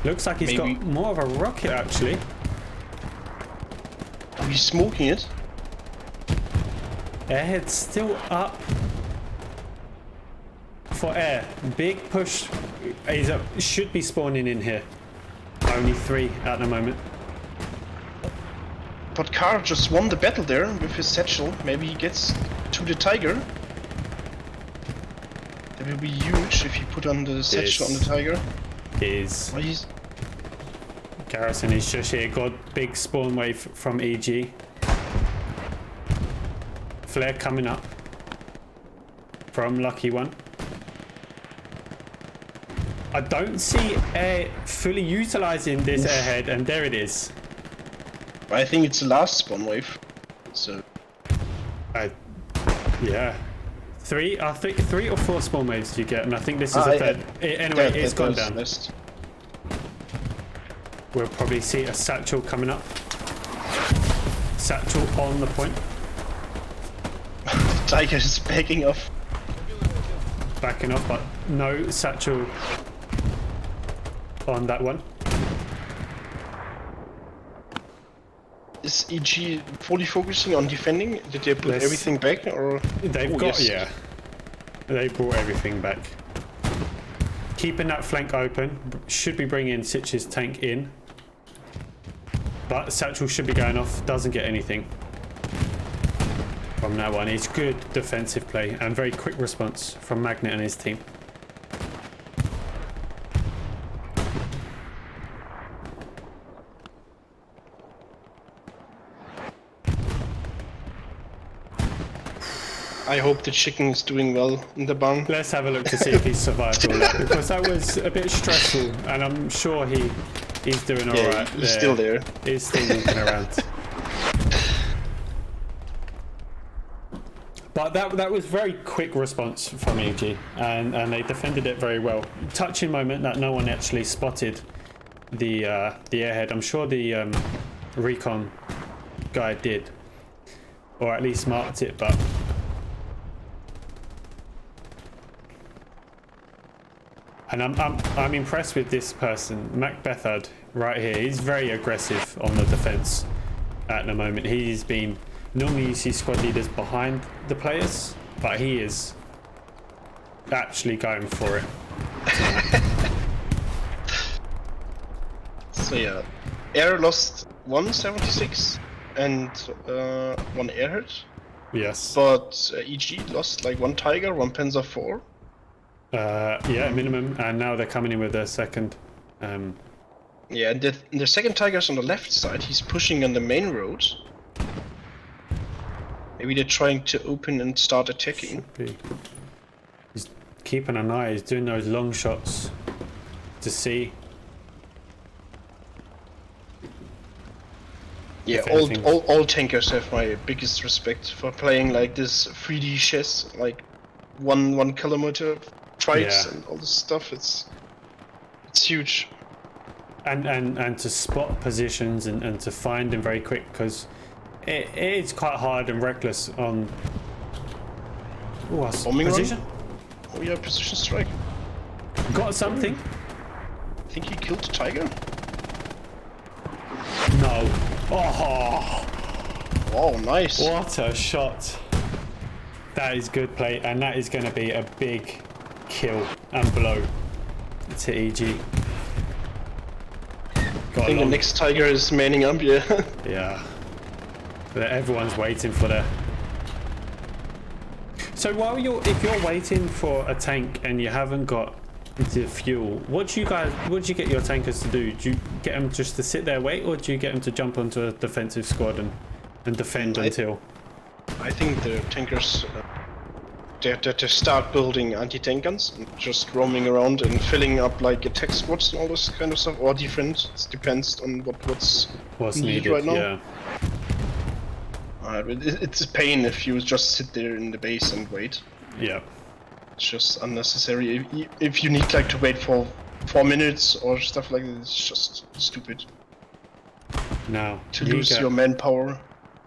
Looks like he's Maybe. got more of a rocket actually. He's smoking it. Airhead's still up for air. Big push. He's up. Should be spawning in here. Only 3 at the moment. But Carr just won the battle there with his satchel. Maybe he gets to the Tiger. That will be huge if he put on the satchel on the Tiger. Is Well, he's Garrison is just here. Got big spawn wave from EG. Flare coming up from Lucky One. I don't see Air fully utilizing this airhead, and there it is. I think it's the last spawn wave. So Yeah. I think 3 or 4 spawn waves you get, and I think this is the third. Anyway, it's gone down. Last. We'll probably see a satchel coming up. Satchel on the point. Tiger is backing off. Backing off, but no satchel on that one. Is EG fully focusing on defending? Did they put Let's- everything back or? They've Oh, got, yes. yeah. They brought everything back. Keeping that flank open. Should be bringing Sitch's tank in. But satchel should be going off. Doesn't get anything from that one. It's good defensive play and very quick response from Magnet and his team. I hope the chicken is doing well in the barn. Let's have a look to see if he's survived all that, because that was a bit stressful, and I'm sure he's doing all Yeah, right. he's still there. He's still walking around. But that was very quick response from EG, and they defended it very well. Touching moment that no one actually spotted the airhead. I'm sure the recon guy did, or at least marked it, but. And I'm impressed with this person, Macbethard, right here. He's very aggressive on the defense at the moment. He's been Normally you see squad leaders behind the players, but he is actually going for it. So yeah, Air lost 176 and 1 Airhead, Yes. but EG lost like 1 Tiger, 1 Panzer IV. Yeah, minimum, and now they're coming in with their second. Yeah, and the second Tiger's on the left side. He's pushing on the main road. Maybe they're trying to open and start attacking. He's keeping an eye. He's doing those long shots to see. Yeah, If all anything- all tankers have my biggest respect for playing like this 3D chess, like 1 kilometer fights Yeah. and all this stuff. It's huge. And to spot positions and to find them very quick, because it's quite hard and reckless on Bombing run? position. Oh yeah, precision strike. Got something? I think he killed the Tiger. No. Oh, Oh, nice. what a shot! That is good play, and that is going to be a big kill and blow to EG. I think the next Tiger is manning up, yeah. Yeah. But everyone's waiting for that. So if you're waiting for a tank and you haven't got the fuel, what do you get your tankers to do? Do you get them just to sit there wait, or do you get them to jump onto a defensive squad and defend until? I think the tankers they start building anti-tank guns and just roaming around and filling up like attack squads and all this kind of stuff, or defense. It depends on what's needed right now. Yeah. It's a pain if you just sit there in the base and wait. Yeah. It's just unnecessary. If you need like to wait for 4 minutes or stuff like that, it's just stupid Now to lose Liga- your manpower.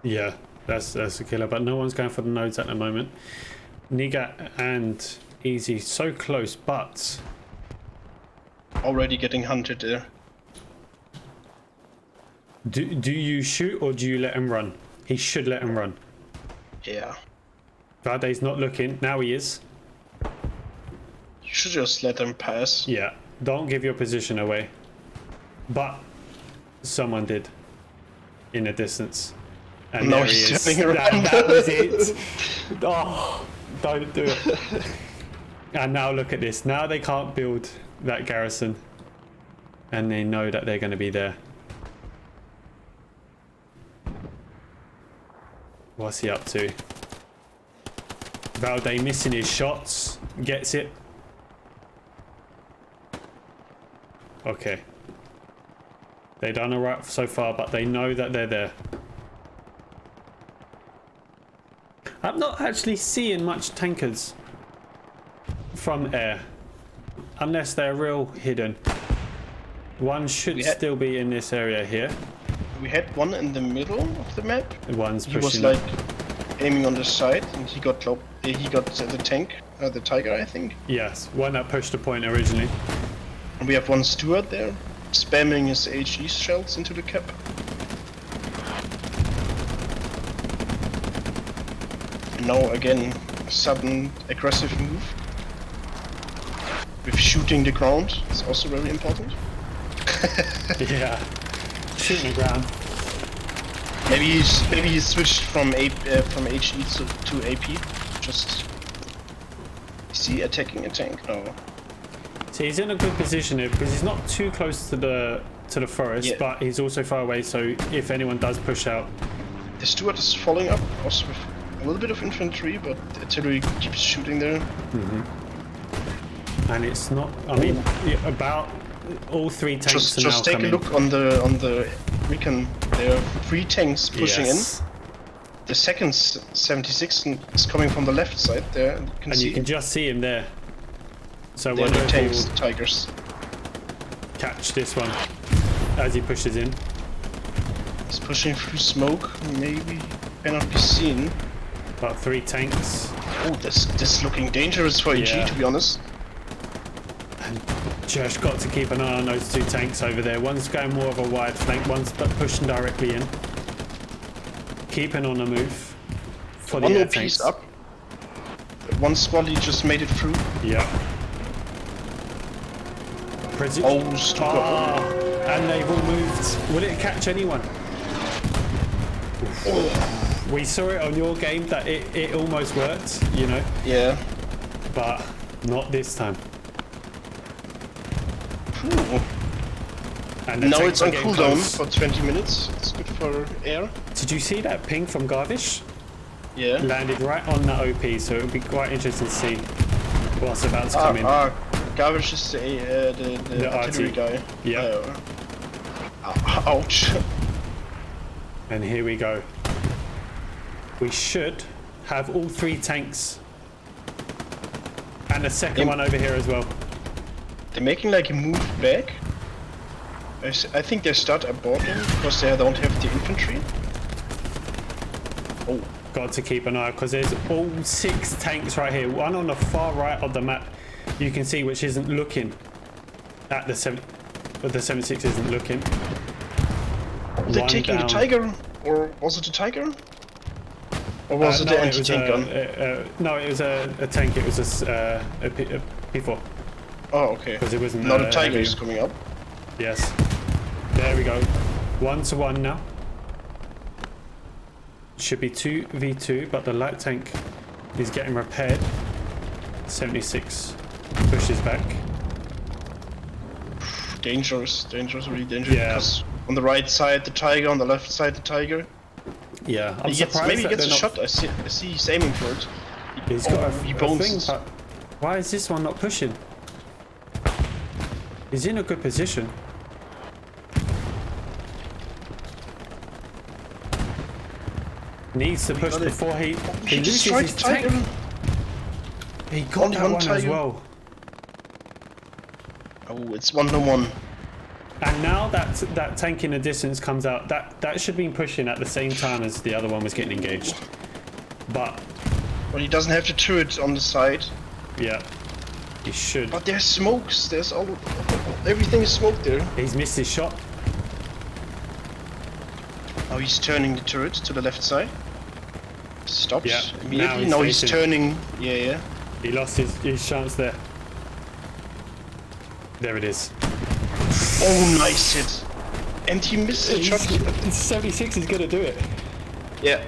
Yeah, that's a killer. But no one's going for the nodes at the moment. Niga and Easy so close, but Already getting hunted there. do you shoot or do you let him run? He should let him run. Yeah. Valde's not looking. Now he is. You should just let them pass. Yeah. Don't give your position away. But someone did in the distance. And Now there he he's is. turning around. That was it. Oh, don't do it. And now look at this. Now they can't build that garrison. And they know that they're going to be there. What's he up to? Valde missing his shots. Gets it. Okay. They've done alright so far, but they know that they're there. I'm not actually seeing much tankers from air. Unless they're real hidden. One should still be in this area here. We had one in the middle of the map. One's He was pushing like aiming on the side, and he got the tank, the Tiger, I think. Yes, one that pushed the point originally. And we have one Steward there, spamming his HE shells into the cap. And now again, sudden aggressive move. With shooting the ground, it's also very important. Yeah. Shooting the ground. Maybe he switched from HE to AP. Just is he attacking a tank? No. So he's in a good position here because he's not too close to the forest, Yeah. but he's also far away. So if anyone does push out, The Steward is following up, also with a little bit of infantry, but artillery keeps shooting there. and it's not. I mean, about all three tanks are Just now take coming. a look on the recon. There are 3 tanks pushing Yes. in. The second 76 is coming from the left side there. You can And see you can just see him there. So they're wonder the if tanks, he'll Tigers. catch this one as he pushes in. He's pushing through smoke. Maybe cannot be seen. About 3 tanks. Oh, this is looking dangerous for EG, Yeah. to be honest. Just got to keep an eye on those 2 tanks over there. One's going more of a wide flank, one's pushing directly in. keeping on the move for the One air more tanks. piece up. One squaddy just made it through. Yeah. Presi- Oh, Stuka. and they've all moved. Will it catch anyone? We saw it on your game that it almost worked, you know, Yeah. but not this time. Ooh. And the Now tanks it's are on getting cooldown close. for 20 minutes. It's good for air. Did you see that ping from Garvish? Yeah. Landed right on that OP, so it would be quite interesting to see what's about to come in. Garbage is the artillery RT. guy. Yeah. Ouch. And here we go. We should have all 3 tanks. And a second one over here as well. They're making like a move back. I think they start aborting because they don't have the infantry. Oh, Got to keep an eye because there's all 6 tanks right here. One on the far right of the map you can see, which isn't looking at the 7, but the 76 isn't looking. they're One taking down. the Tiger, or was it a Tiger? Or was it No, the anti-tank gun? No, it was a tank. It was a P4 Oh, okay. because it wasn't. Now the Tiger heavy. is coming up. Yes. There we go. 1-1 now. Should be 2v2, but the light tank is getting repaired. 76 pushes back. Dangerous, really dangerous. Yeah. Because on the right side the Tiger, on the left side the Tiger. Yeah, I'm surprised Maybe he that gets a they're shot. I see he's aiming for it. He's got he a bones thing, it. but why is this one not pushing? He's in a good position. Needs to push got it. before he He loses destroyed his the Tiger. tank. He got Only that one one as Tiger. well. Oh, it's 1-1. And now that tank in the distance comes out, that should be pushing at the same time as the other one was getting engaged. But Well, he doesn't have the turret on the side. yeah, he should. But there's smokes. There's everything is smoke there. He's missed his shot. Now he's turning the turret to the left side. Stops Yeah, immediately. now Now he's he's facing- turning. Yeah. He lost his chance there. There it is. Oh, nice hit. And he missed the shot. 76 is gonna do it. Yeah.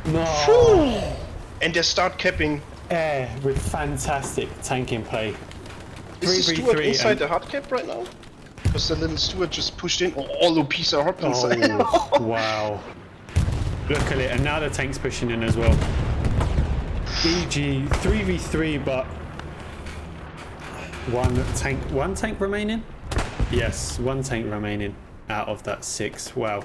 No. And they start capping. Air with fantastic tanking play. Is the 3v3 Stuart inside and- the hard cap right now? Because the little Stuart just pushed in. Oh, all the piece of hot inside. Oh, wow. Look at it, and now the tank's pushing in as well. EG 3v3, but one tank remaining? Yes, one tank remaining out of that 6. Wow.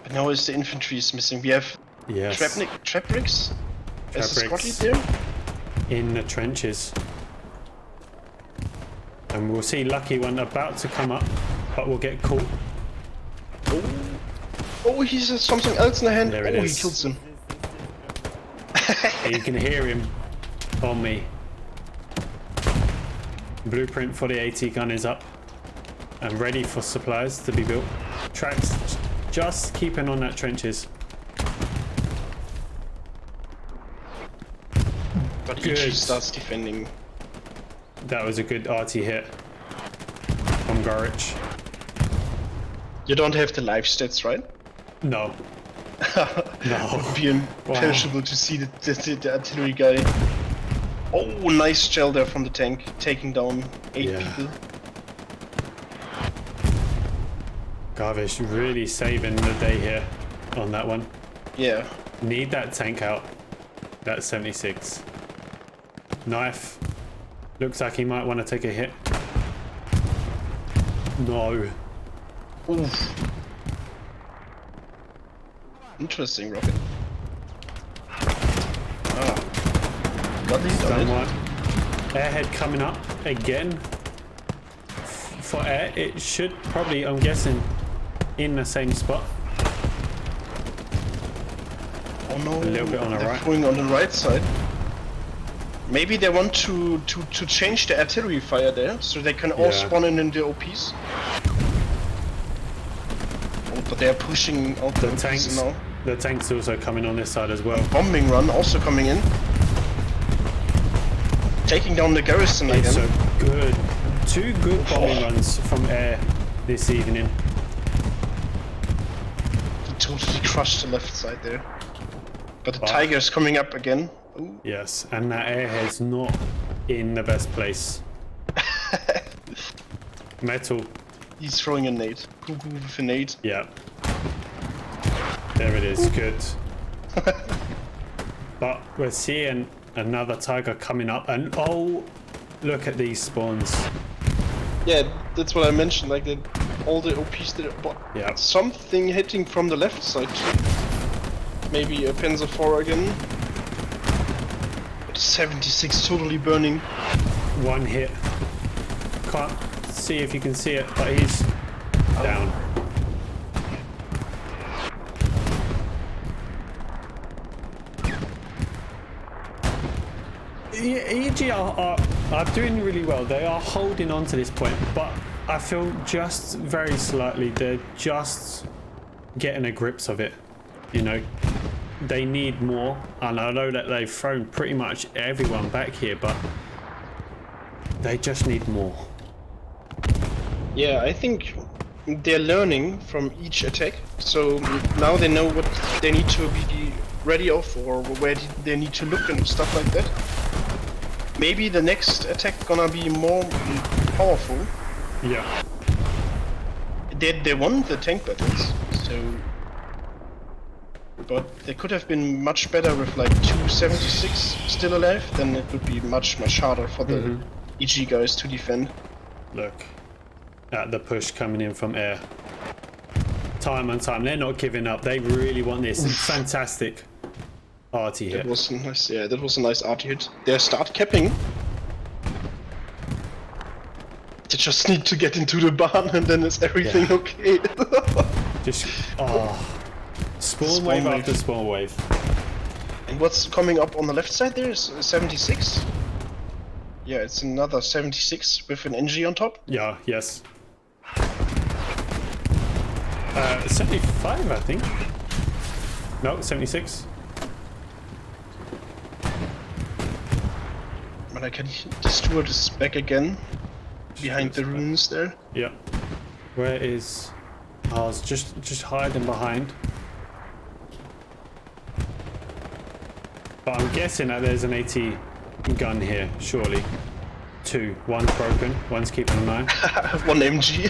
But now is the infantry is missing. We have Yes. Trabricks as the squad lead Trabricks. there. In the trenches. And we'll see Lucky One about to come up, but we'll get caught. Oh, he has something else in the hand. There it Oh, is. he kills him. You can hear him on me. Blueprint for the AT gun is up and ready for supplies to be built. Tracks just keeping on that trenches. But Good. EG starts defending. That was a good RT hit from Gorich. You don't have the life stats, right? No. No. Be imperishable to see the artillery guy. Oh, nice shell there from the tank, taking down 8 Yeah. people. Garvish really saving the day here on that one. Yeah. Need that tank out. That 76. Knife. Looks like he might want to take a hit. No. Oof. Interesting, Rocket. Got these on it. Somewhat. Airhead coming up again. For air, it should probably, I'm guessing, in the same spot. Oh no, A little bit on the they're right. going on the right side. Maybe they want to change the artillery fire there, so they can all Yeah. spawn in the OPs. Oh, But they're pushing out the tanks. now. The tanks also coming on this side as well. Bombing run also coming in. Taking down the garrison It's again. a good, 2 good bombing runs from air this evening. He totally crushed the left side there. But the Tiger's coming up again. Ooh. Yes, and that airhead's not in the best place. Metal. He's throwing a nade. Cuckoo with a nade. Yeah. There it is. Good. But we're seeing another Tiger coming up, and oh, look at these spawns. Yeah, that's what I mentioned. Like all the OPs there, but Yeah. something hitting from the left side too. Maybe a Panzer IV again. But 76 totally burning. 1 hit. Can't see if you can see it, but he's down. EG are doing really well. They are holding on to this point, but I feel just very slightly they're just getting a grips of it. You know, they need more, and I know that they've thrown pretty much everyone back here, but they just need more. Yeah, I think they're learning from each attack. So now they know what they need to be ready of, or where they need to look and stuff like that. Maybe the next attack gonna be more powerful. Yeah. They won the tank battles, so... But they could have been much better with like 276 still alive, then it would be much harder for the EG guys to defend. Look at the push coming in from air. Time and time. They're not giving up. They really want this. It's fantastic. RT hit. That was nice, yeah, that was a nice RT hit. They start capping. They just need to get into the barn and then is everything okay. Just spawn Spawn wave wave. after spawn wave. And what's coming up on the left side there is 76. Yeah, it's another 76 with an NG on top. Yeah, yes. 75, I think. No, 76. But I can... The Steward is back again. Behind the ruins there. Yeah. Where is... Oh, it's just hiding behind. But I'm guessing that there's an AT gun here, surely. 2. One's broken, one's keeping an eye. One MG.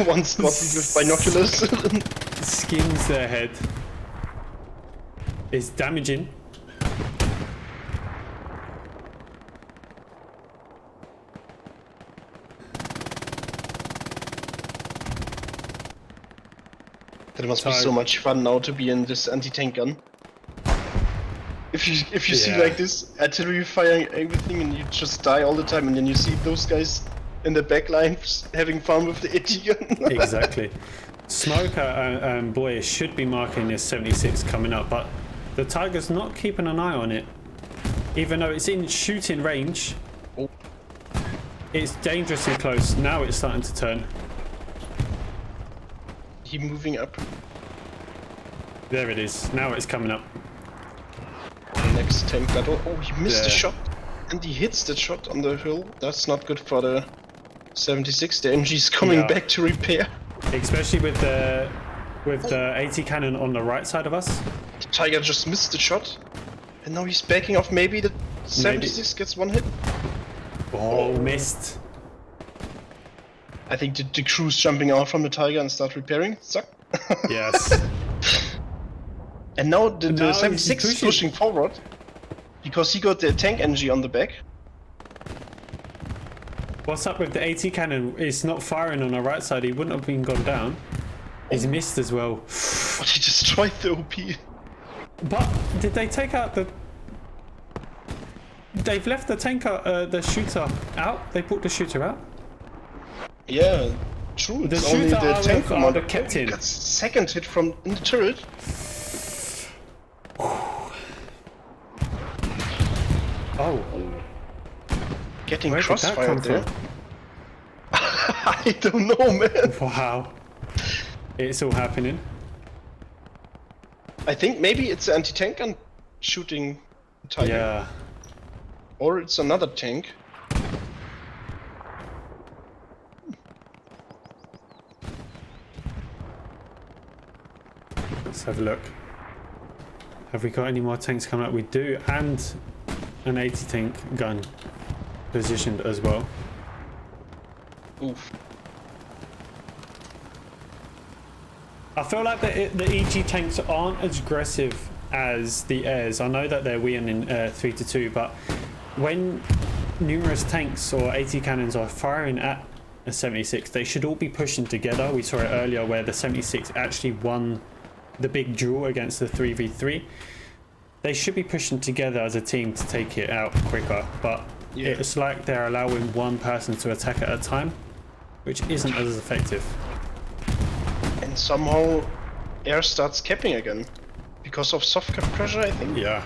One spotted with binoculars. Skins their head. It's damaging. That must be so much fun now to be in this anti-tank gun. If you see like this artillery firing everything and you just die all the time, and then you see those guys in the back lines having fun with the AT gun. Exactly. Smoker and Boy should be marking this 76 coming up, but the Tiger's not keeping an eye on it. Even though it's in shooting range, it's dangerously close. Now it's starting to turn. He moving up. There it is. Now it's coming up. Next tank battle. Oh, he missed the shot. And he hits the shot on the hill. That's not good for the 76. The MG's coming back to repair. Especially with the AT cannon on the right side of us. The Tiger just missed the shot. And now he's backing off. Maybe the 76 gets one hit. Oh, missed. I think the crew's jumping out from the Tiger and start repairing. Suck. Yes. And now the Now 76 he's is pushing forward. Because he got the tank NG on the back. What's up with the AT cannon? It's not firing on the right side. He wouldn't have been gone down. He's missed as well. But he destroyed the OP. But did they take out the... They've left the tanker, the shooter out? They put the shooter out? Yeah, true. The It's only shooter the are tank the- are commander the captain. got second hit from in the turret. Oh. Getting Where did that come crossfired there. from? I don't know, man. Wow. It's all happening. I think maybe it's the anti-tank gun shooting Tiger. Yeah. Or it's another tank. Let's have a look. Have we got any more tanks coming up? We do, and an 80 tank gun positioned as well. Oof. I feel like the EG tanks aren't as aggressive as the airs. I know that they're winning 3-2, but when numerous tanks or AT cannons are firing at a 76, they should all be pushing together. We saw it earlier where the 76 actually won the big duel against the 3v3. They should be pushing together as a team to take it out quicker, but it's like they're allowing one person to attack at a time, which isn't as effective. And somehow air starts capping again. Because of soft cap pressure, I think. Yeah.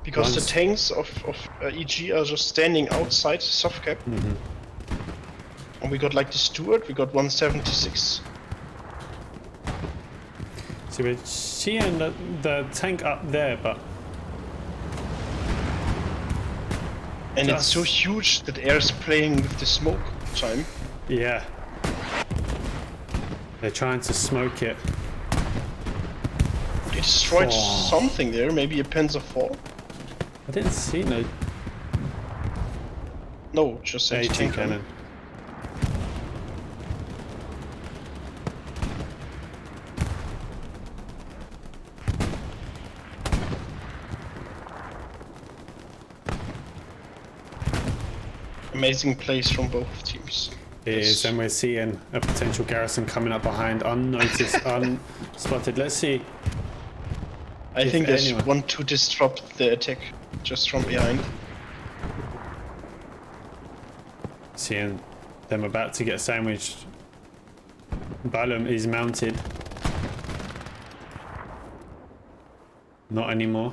Because the tanks of EG are just standing outside soft cap. And we got like the Stuart, we got 176. So we're seeing the tank up there, but... And it's so huge that air's playing with the smoke time. Yeah. They're trying to smoke it. They destroyed something there, maybe a Panzer IV? I didn't see no No, just a AT tank cannon. Amazing plays from both teams. It is, and we're seeing a potential garrison coming up behind, unnoticed, unspotted. Let's see. I think there's one to disrupt the attack just from behind. Seeing them about to get sandwiched. Balum is mounted. Not anymore.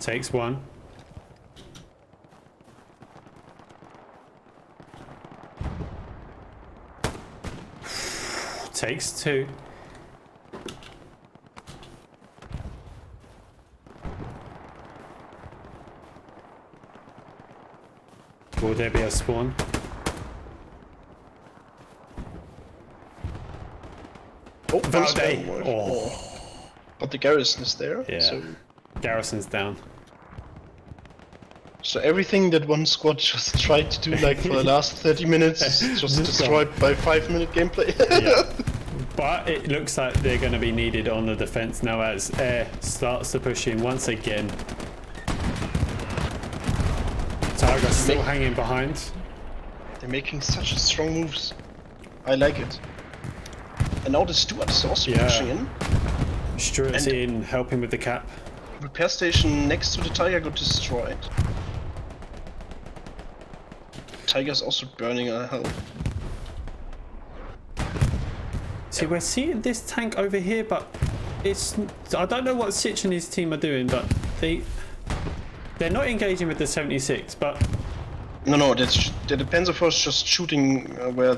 Takes one. Takes two. Will there be a spawn? Oh, Valde. Oh. But the garrison is there. Yeah. So Garrison's down. everything that one squad just tried to do like for the last 30 minutes is just destroyed by 5-minute gameplay. Yeah. But it looks like they're going to be needed on the defense now as air starts to push in once again. Tiger's still hanging behind. They're making such strong moves. I like it. And now the Stuart is also pushing in. Stuart's in, helping with the cap. Repair station next to the Tiger got destroyed. Tiger's also burning a hell. See, we're seeing this tank over here, but it's... I don't know what Sitch and his team are doing, but they're not engaging with the 76, but... No, the Panzer IV is just shooting where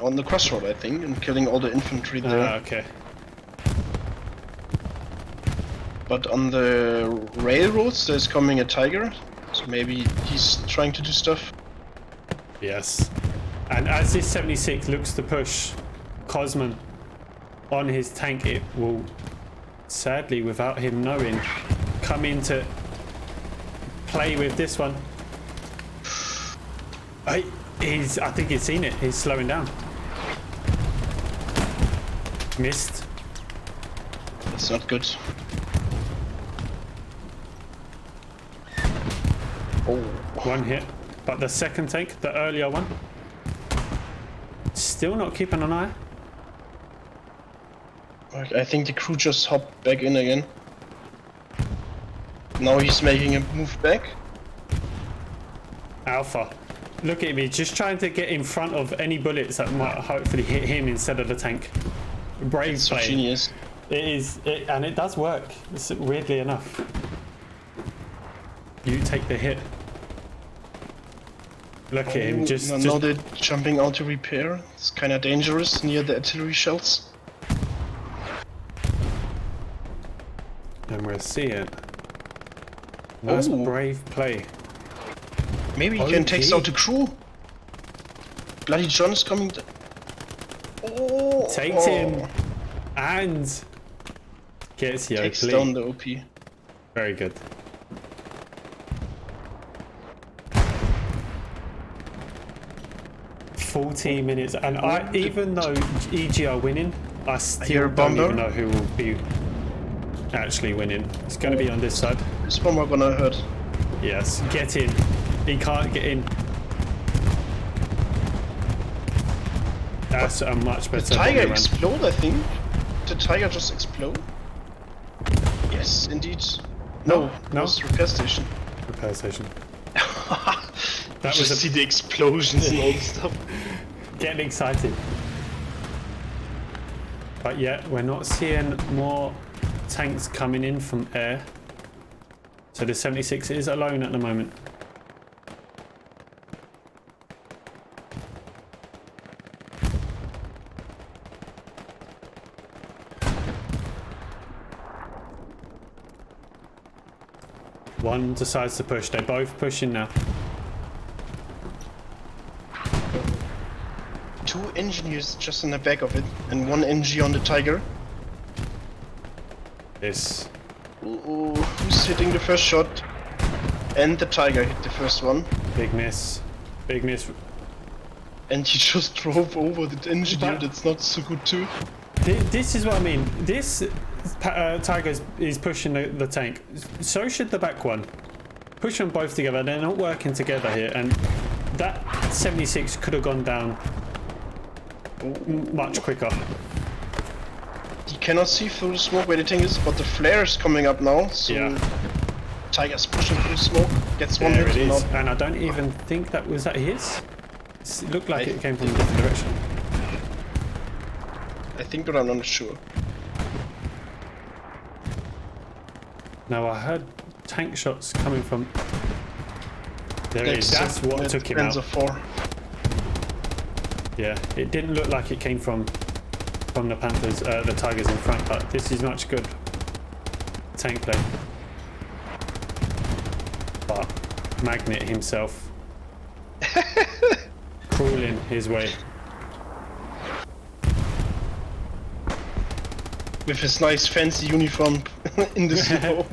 on the crossroad, I think, and killing all the infantry there. Ah, okay. But on the railroads, there's coming a Tiger, so maybe he's trying to do stuff. Yes. And as this 76 looks to push Cosman on his tank, it will, sadly, without him knowing, come in to play with this one. I think he's seen it. He's slowing down. Missed. It's not good. Oh. One hit. But the second tank, the earlier one, still not keeping an eye. I think the crew just hopped back in again. Now he's making a move back. Alpha. Look at me, just trying to get in front of any bullets that might hopefully hit him instead of the tank. Brave It's so play. genius. It is, and it does work, weirdly enough. You take the hit. Look at him, just now they're jumping out to repair. It's kind of dangerous near the artillery shells. and we're seeing. Nice Ooh. brave play. Maybe he can take out Okay. the crew. Bloody John is coming. Oh, Takes him and gets the Takes OP. down the OP. Very good. "14 minutes," and even though EG are winning, I hear still a don't bomber. even know who will be actually winning. It's going to be on this side. This bomber gonna hurt. Yes, get in. He can't get in. That's a much The better tiger bomber run. explode, I think. The tiger just explode. Yes, indeed. No, no. it was repair station. Repair station. That was was a- see the explosions and all the stuff. Getting excited. But yet we're not seeing more tanks coming in from air. So the 76 is alone at the moment. One decides to push. They're both pushing now. 2 engineers just in the back of it, and 1 NG on the tiger. This. Ooh, who's hitting the first shot? And the tiger hit the first one. Big miss. Big miss. And he just drove over the engineer. But- That's not so good too. This is what I mean. This tiger is pushing the tank. So should the back one. Push them both together. They're not working together here. And that 76 could have gone down much quicker. He cannot see through the smoke where the tank is, but the flare is coming up now. So Yeah. tiger's pushing through the smoke. Gets one There hit. it is. Now. And I don't even think that was his. It looked like it came from a different direction. I think, but I'm not sure. No, I heard tank shots coming from. There it is. That's what took him out. Panzer 4. Yeah, it didn't look like it came from the Panthers, the Tigers in front, but this is much good tank play. But Magnet himself crawling his way. With his nice fancy uniform in the snow.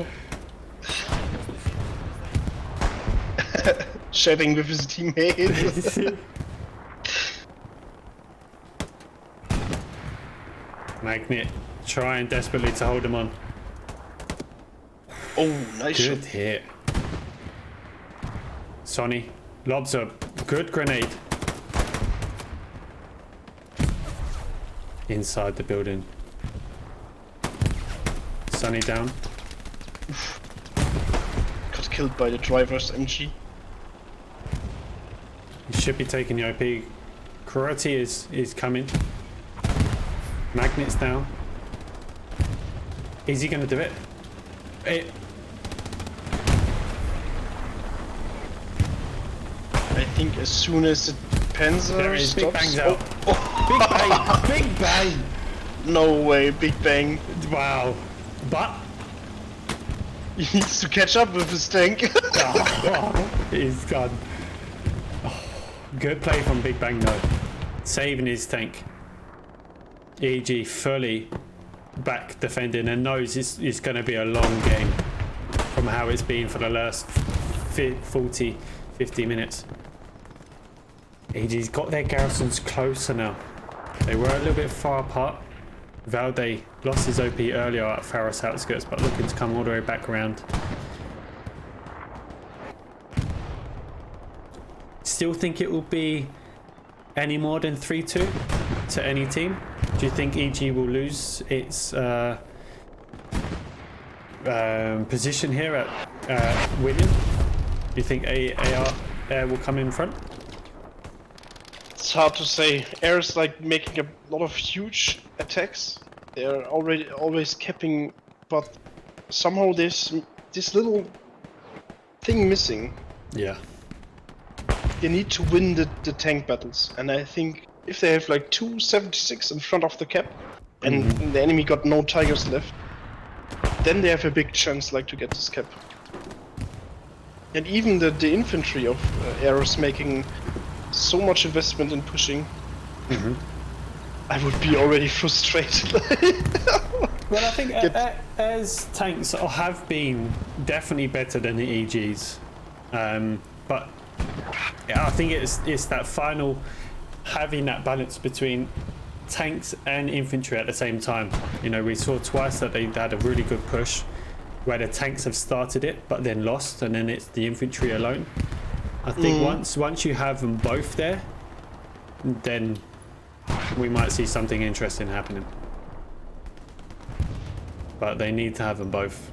Chatting with his teammates. Magnet trying desperately to hold him on. Oh, nice Good shot. hit. Sonny lobs a good grenade inside the building. Sonny down. Got killed by the driver's MG. He should be taking the OP. Karate is coming. Magnet's down. Is he going to do it? I think as soon as the Panzer There it is. Big stops... Bang's out. Oh, Big bang! Big bang! no way, Big Bang. Wow. But He needs to catch up with his tank. he's gone. Oh, good play from Big Bang though. Saving his tank. EG fully back defending and knows it's going to be a long game from how it's been for the last 40, 50 minutes. EG's got their garrisons closer now. They were a little bit far apart. Valde lost his OP earlier at Pharos outskirts, but looking to come all the way back around. Still think it will be any more than 3-2 to any team? Do you think EG will lose its position here at winning? Do you think AR Air will come in front? It's hard to say. Air is like making a lot of huge attacks. They're always capping, but somehow there's this little thing missing. Yeah. they need to win the tank battles, and I think if they have like 276 in front of the cap, and the enemy got no tigers left, then they have a big chance like to get this cap. And even the infantry of Aeros making so much investment in pushing, I would be already frustrated. Well, I think as tanks have been definitely better than the EGs, but I think it's that final having that balance between tanks and infantry at the same time. You know, we saw twice that they had a really good push where the tanks have started it but then lost, and then it's the infantry alone. I think once you have them both there, then we might see something interesting happening. But they need to have them both.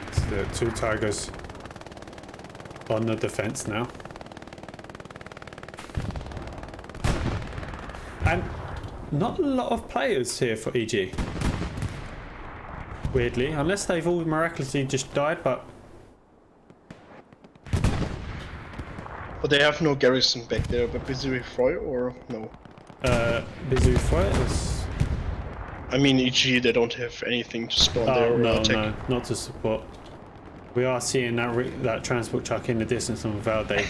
It's the 2 tigers on the defense now. And not a lot of players here for EG. Weirdly, unless they've all miraculously just died, but But they have no garrison back there, but Bizarre Froy or no? Busy Fight is... I mean, EG, they don't have anything to spawn there or attack. No, not to support. We are seeing that transport truck in the distance on Valde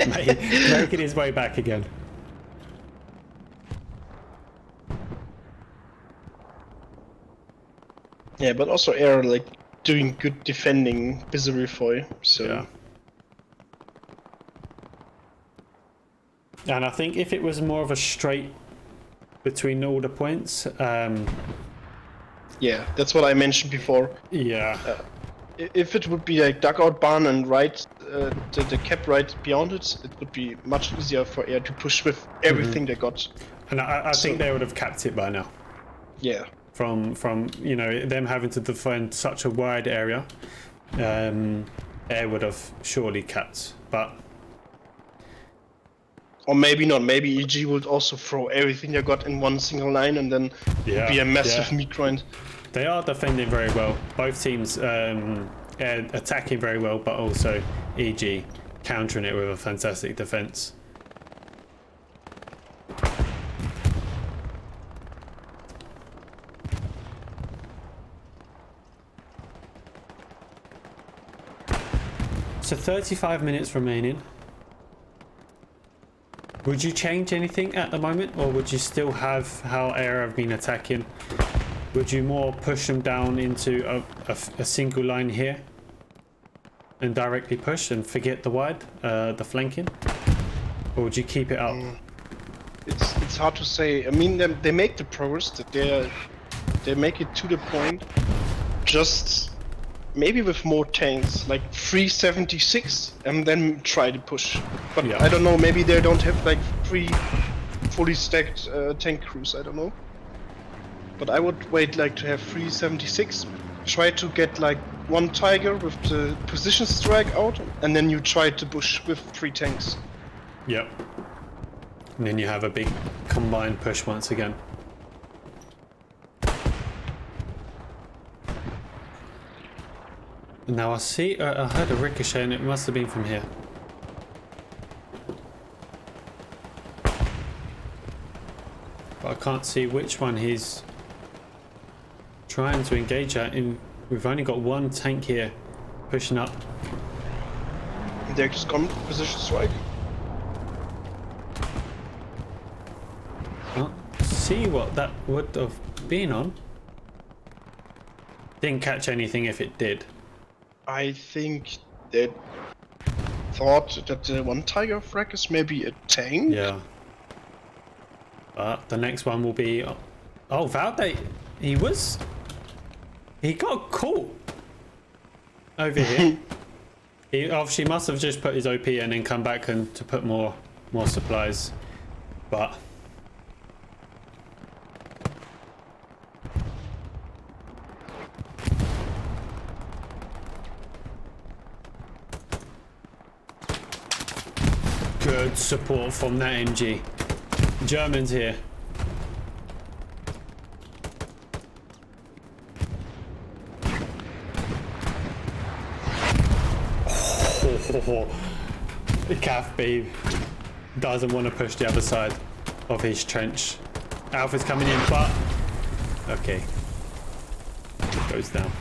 making his way back again. Yeah, but also Air like doing good defending Bizarre Froy, so... Yeah. And I think if it was more of a straight between all the points, yeah, that's what I mentioned before. yeah, If it would be like dugout barn and right, the cap right beyond it, it would be much easier for Air to push with everything they got. and I think they would have capped it by now. Yeah. From you know, them having to defend such a wide area, Air would have surely capped, but. Or maybe not. Maybe EG would also throw everything they got in one single line and then be a massive meat grind. They are defending very well. Both teams attacking very well, but also EG countering it with a fantastic defense. So 35 minutes remaining. Would you change anything at the moment, or would you still have how Air have been attacking? Would you more push them down into a single line here and directly push and forget the wide, the flanking? Or would you keep it up? It's hard to say. I mean, they make the progress that they make it to the point. Just maybe with more tanks, like 376, and then try to push. But Yeah. I don't know. Maybe they don't have like 3 fully stacked tank crews. I don't know. But I would wait like to have 376. Try to get like 1 tiger with the position strike out, and then you try to push with 3 tanks. Yep. And then you have a big combined push once again. Now I see, I heard a ricochet and it must have been from here. But I can't see which one he's trying to engage at. We've only got 1 tank here pushing up. They're just gone position strike. Can't see what that would have been on. Didn't catch anything if it did. I think they thought that the 1 tiger frag is maybe a tank. Yeah. But the next one will be... Oh, Valde, he got caught over here. He obviously must have just put his OP and then come back and to put more supplies. But... Good support from that MG. Germans here. Oh, Cav B doesn't want to push the other side of his trench. Alpha's coming in, but okay, goes down.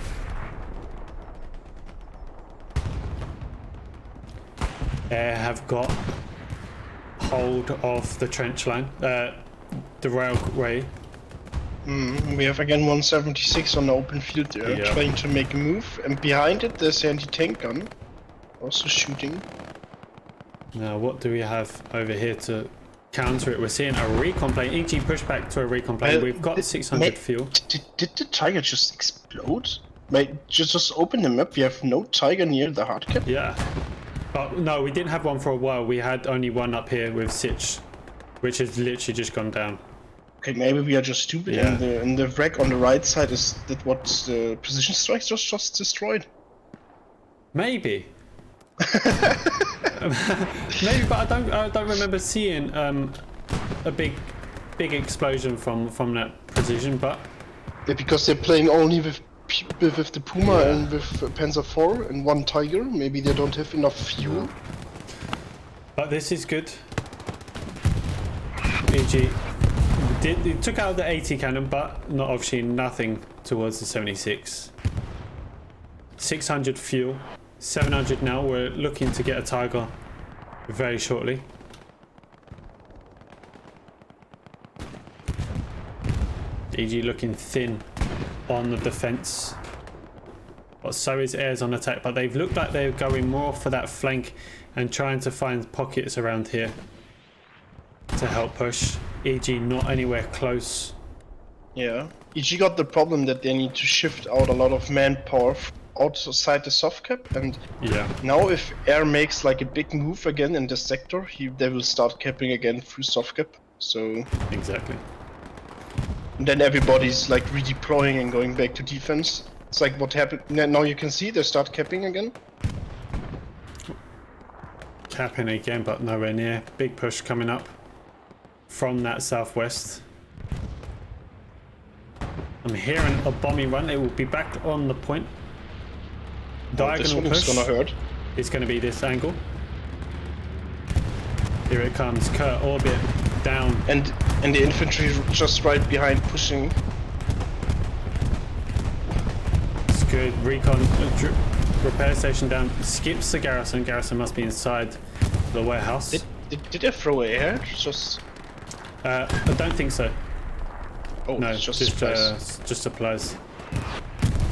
Air have got hold of the trench line, the railway. We have again 176 on the open field there, Yeah. trying to make a move, and behind it there's the anti-tank gun, also shooting. Now, what do we have over here to counter it? We're seeing a recon plane. EG pushback to a recon plane. We've got 600 fuel. Did the Tiger just explode? Mate, just open the map. We have no Tiger near the hard cap. Yeah. But no, we didn't have one for a while. We had only one up here with Sitch, which has literally just gone down. Okay, maybe we are just stupid. Yeah. And the wreck on the right side is that what the precision strikes just destroyed. Maybe. Maybe, but I don't remember seeing a big explosion from that precision. But Yeah, because they're playing only with the Puma Yeah. and with Panzer IV and one Tiger. Maybe they don't have enough fuel. this is good. EG it took out the 80 cannon, but not obviously nothing towards the 76. 600 fuel, 700 now. We're looking to get a Tiger very shortly. EG looking thin on the defense, but so is Airs on attack, but they've looked like they're going more for that flank and trying to find pockets around here to help push. EG not anywhere close. Yeah. EG got the problem that they need to shift out a lot of manpower outside the soft cap, and Yeah, now if Air makes like a big move again in the sector, they will start capping again through soft cap. So exactly. and then everybody's like redeploying and going back to defense. It's like what happened. Now you can see they start capping again. Capping again, but nowhere near. Big push coming up from that southwest. I'm hearing a bombing run. It will be back on the point. This Diagonal one is push. gonna hurt. It's going to be this angle. Here it comes. Kurt orbit down. And the infantry just right behind pushing. It's good. Recon repair station down. Skips the garrison. Garrison must be inside the warehouse. Did they throw air? Just I don't think so. oh, No, it's just just supplies. just supplies.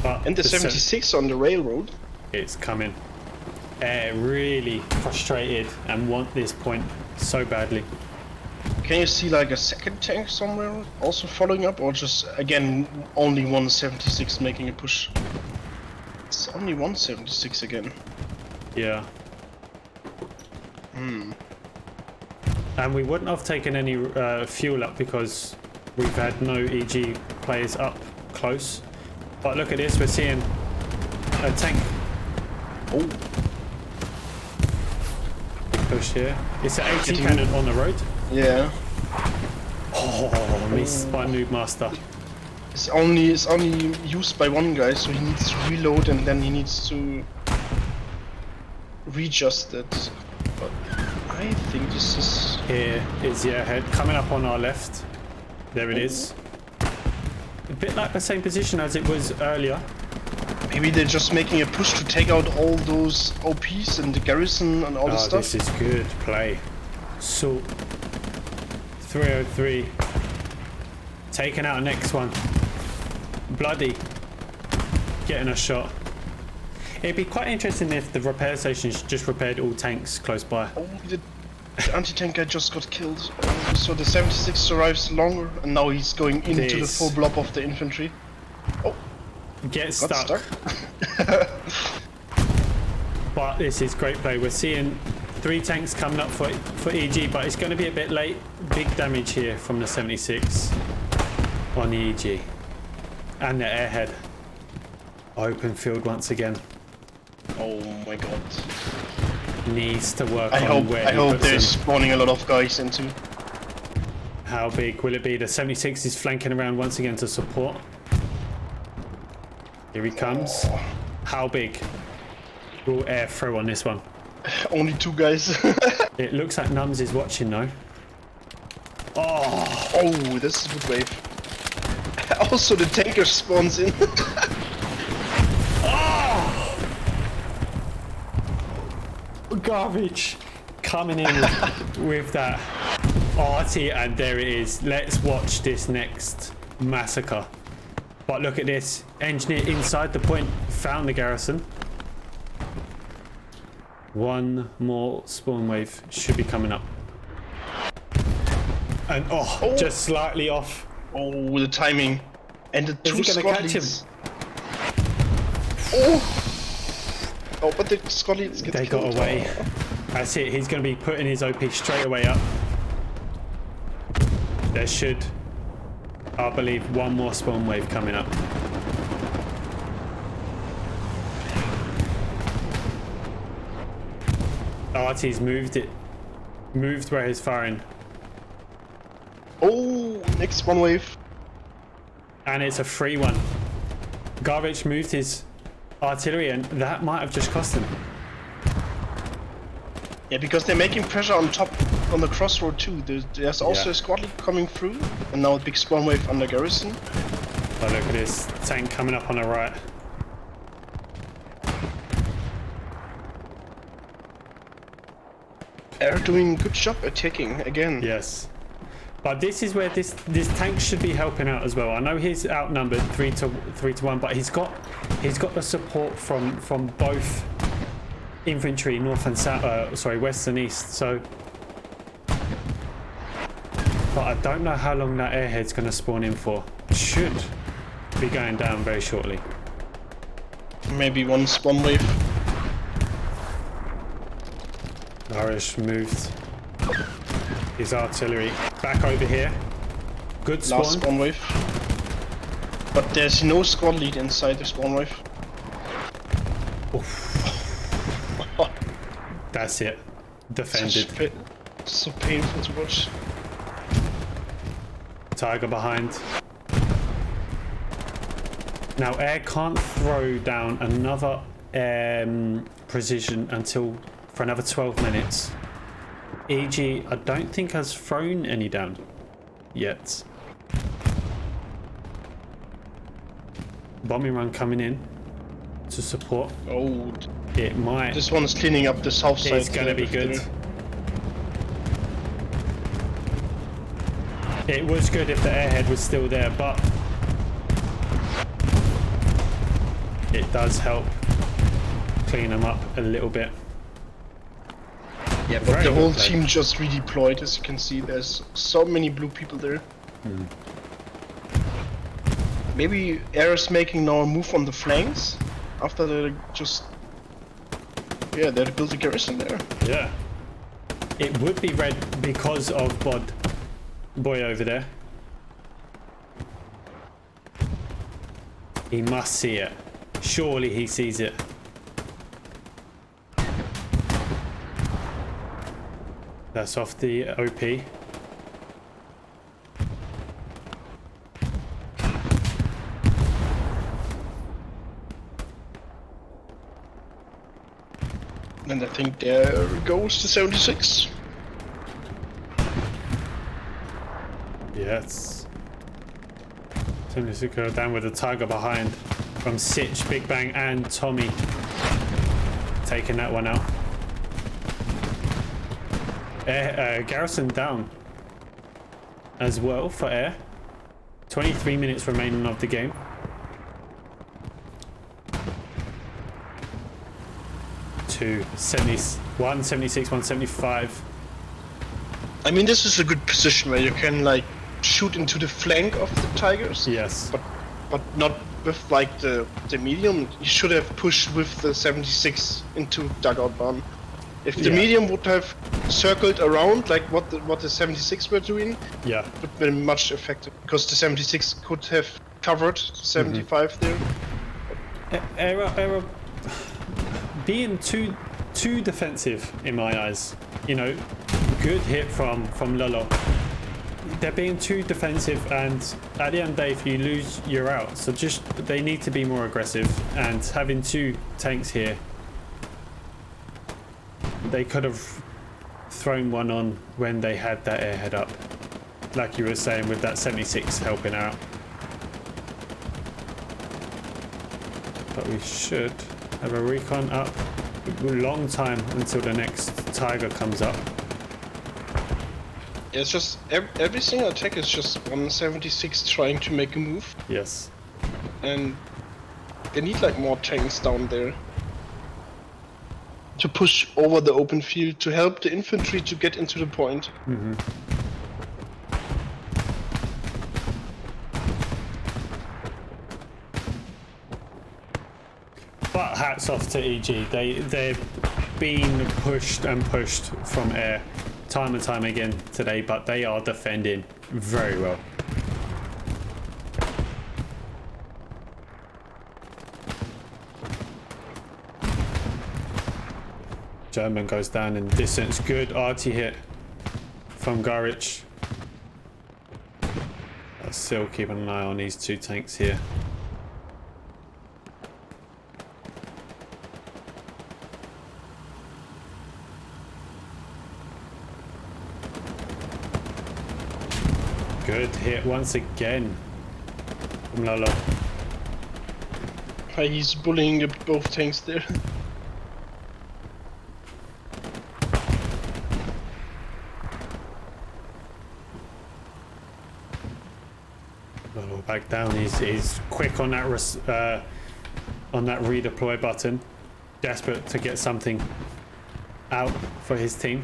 But And the 76 on the railroad. it's coming. Air really frustrated and want this point so badly. Can you see like a second tank somewhere also following up, or just again only 176 making a push? It's only 176 again. Yeah. And we wouldn't have taken any fuel up because we've had no EG players up close. But look at this, we're seeing a tank. Oh, Push here. It's an 80 Getting- cannon on the road. yeah. Oh, missed by Noob Master. It's only used by one guy, so he needs to reload and then he needs to readjust it. But I think this is Here is the airhead coming up on our left. There it is. A bit like the same position as it was earlier. maybe they're just making a push to take out all those OPs and the garrison and all this Oh, stuff. this is good play. Salt. 303. Taking out next one. Bloody. Getting a shot. It'd be quite interesting if the repair stations just repaired all tanks close by. Oh, the anti-tank guy just got killed. So the 76 survives longer, and now he's going into the This. full blob of the infantry. Oh, Get got stuck. But this is great play. We're seeing 3 tanks coming up for EG, but it's going to be a bit late. Big damage here from the 76 on the EG. And the airhead. Open field once again. oh my god. Needs to work I on where he hope puts they're them. spawning a lot of guys into. How big will it be? The 76 is flanking around once again to support. Here he comes. How big will Air throw on this one? Only 2 guys. It looks like Nums is watching though. Oh, Oh, this is a good wave. Also, the tanker spawns in. garbage coming in with that arty, and there it is. Let's watch this next massacre. But look at this. Engineer inside the point found the garrison. One more spawn wave should be coming up. And oh, just slightly off. Oh, the timing. And the Is 2 he gonna squad catch him? leads. Oh! Oh, but the squad leads get They got killed. away. That's it. He's going to be putting his OP straight away up. There should, I believe, one more spawn wave coming up. Artie's moved where he's firing. Oh, next one wave. And it's a free one. Garbage moved his artillery, and that might have just cost him. Yeah, because they're making pressure on top, on the crossroad too. There's also Yeah. a squad lead coming through, and now a big spawn wave under garrison. Oh, look at this tank coming up on the right. They're doing a good job attacking again. Yes. But this is where this tank should be helping out as well. I know he's outnumbered 3 to 1, but he's got the support from both infantry, north and south. West and east. So, but I don't know how long that airhead's going to spawn in for. Should be going down very shortly. Maybe one spawn wave. Irish moved his artillery back over here. Good spawn. Last spawn wave. But there's no squad lead inside the spawn wave. That's it. Defended. So painful to watch. Tiger behind. Now air can't throw down another precision until for another 12 minutes. EG, I don't think has thrown any down yet. Bombing run coming in to support. Oh, It might. this one's cleaning up the south side. It's gonna be good. It was good if the airhead was still there, but it does help clean them up a little bit. Yeah, but Very the whole well played. team just redeployed. As you can see, there's so many blue people there. Maybe Air is making now a move on the flanks after they just... Yeah, they built a garrison there. Yeah. It would be red because of Boy over there. He must see it. Surely he sees it. That's off the OP. And I think there goes the 76. Yes. Timothy go down with the Tiger behind from Sitch, Big Bang, and Tommy taking that one out. Garrison down as well for Air. 23 minutes remaining of the game. To 71, 76, 175. I mean, this is a good position where you can like shoot into the flank of the Tigers. Yes. But not with like the medium. You should have pushed with the 76 into dugout barn. If the Yeah. medium would have circled around like what the 76 were doing, Yeah. it would have been much effective because the 76 could have covered 75 there. Error being too defensive in my eyes. You know, good hit from Lolo. They're being too defensive, and at the end of the day, if you lose, you're out. So just they need to be more aggressive, and having two tanks here they could have thrown one on when they had that airhead up, like you were saying, with that 76 helping out. But we should have a recon up. A long time until the next Tiger comes up. Yeah, it's just every single attack is just 176 trying to make a move, Yes. and they need like more tanks down there to push over the open field to help the infantry to get into the point. But hats off to EG. They've been pushed and pushed from air time and time again today, but they are defending very well. German goes down in distance. Good arty hit from Garich. Still keeping an eye on these two tanks here. Good hit once again from Lolo. He's bullying both tanks there. Lolo back down. He's quick on that redeploy button. Desperate to get something out for his team.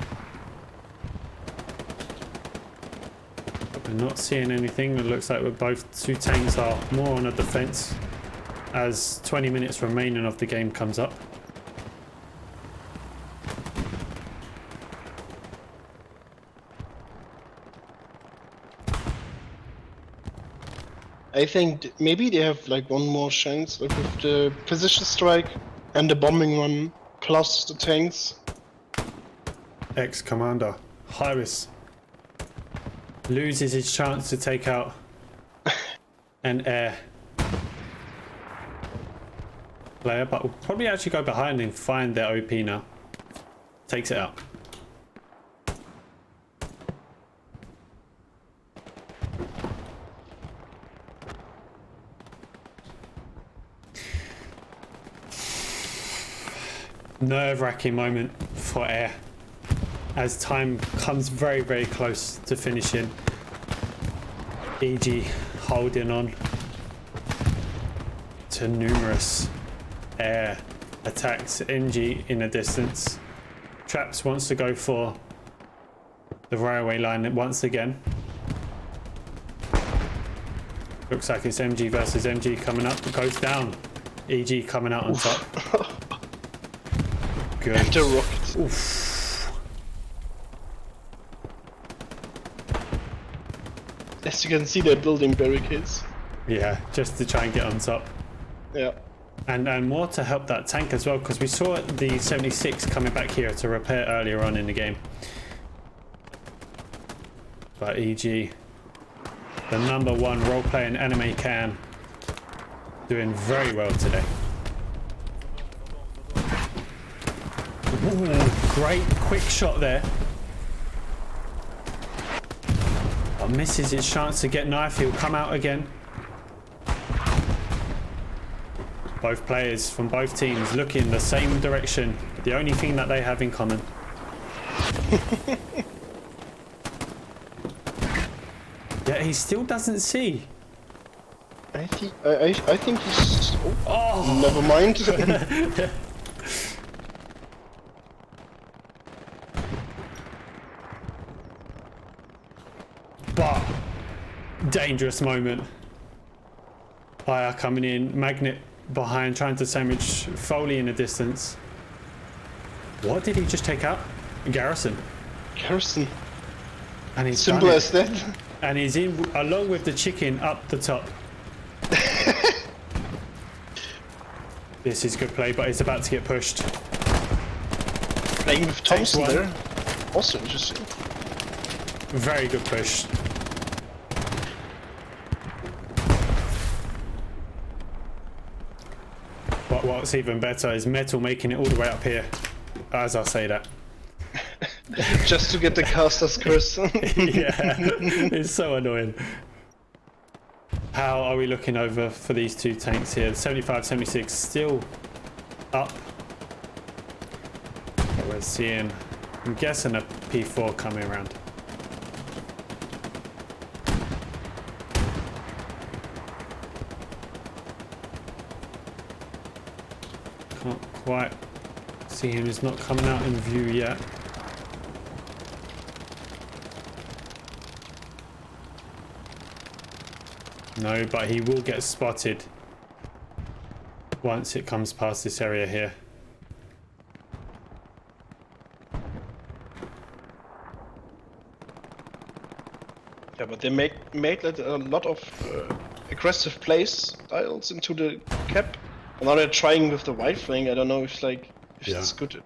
We're not seeing anything. It looks like both two tanks are more on a defense as 20 minutes remaining of the game comes up. I think maybe they have like one more chance, like with the precision strike and the bombing run plus the tanks. Ex-commander Hyris loses his chance to take out an air player, but will probably actually go behind and find their OP now. Takes it out. Nerve-wracking moment for air as time comes very, very close to finishing. EG holding on to numerous air attacks. NG in the distance. Traps wants to go for the railway line once again. Looks like it's MG versus MG coming up. It goes down. EG coming out on top. Good. The rockets. Oof. As you can see, they're building barricades. Yeah, just to try and get on top. Yeah. And more to help that tank as well, because we saw the 76 coming back here to repair earlier on in the game. But EG, the #1 role-playing anime can, doing very well today. Ooh, great quick shot there. Oh, misses his chance to get knife. He'll come out again. Both players from both teams looking the same direction. The only thing that they have in common. Yet he still doesn't see. I think he's. Oh, never mind. But dangerous moment. Fire coming in, Magnet behind, trying to sandwich Foley in the distance. What did he just take out? Garrison. Garrison. And he's Simple as that. And he's in along with the chicken up the top. This is good play, but it's about to get pushed. Playing with Thompson one. there. Also interesting. Very good push. But what's even better is Metal making it all the way up here as I say that. just to get the caster's curse. Yeah, it's so annoying. How are we looking over for these two tanks here? 75, 76 still up. We're seeing, I'm guessing, a P4 coming around. Can't quite see him, he's not coming out in view yet. No, but he will get spotted once it comes past this area here. Yeah, but they made like a lot of aggressive plays styles into the cap. And now they're trying with the white flank. I don't know if Yeah. it's good.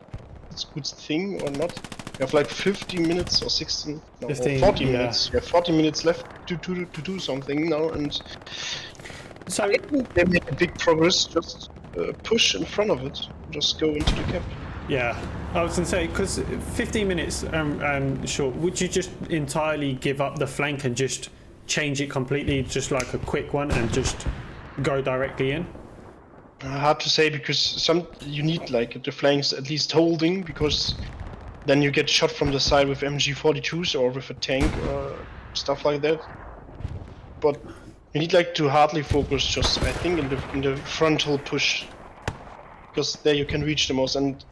It's a good thing or not. You have like 50 minutes or 16, no, 15, or 40 yeah. minutes. You have 40 minutes left to do something now, and So I think they made a big progress. Just push in front of it. Just go into the cap. yeah, I was gonna say, because 15 minutes short, would you just entirely give up the flank and just change it completely, just like a quick one, and just go directly in? Hard to say, because you need like the flanks at least holding, because then you get shot from the side with MG42s or with a tank or stuff like that. But you need like to hardly focus, just I think in the frontal push, because there you can reach the most. And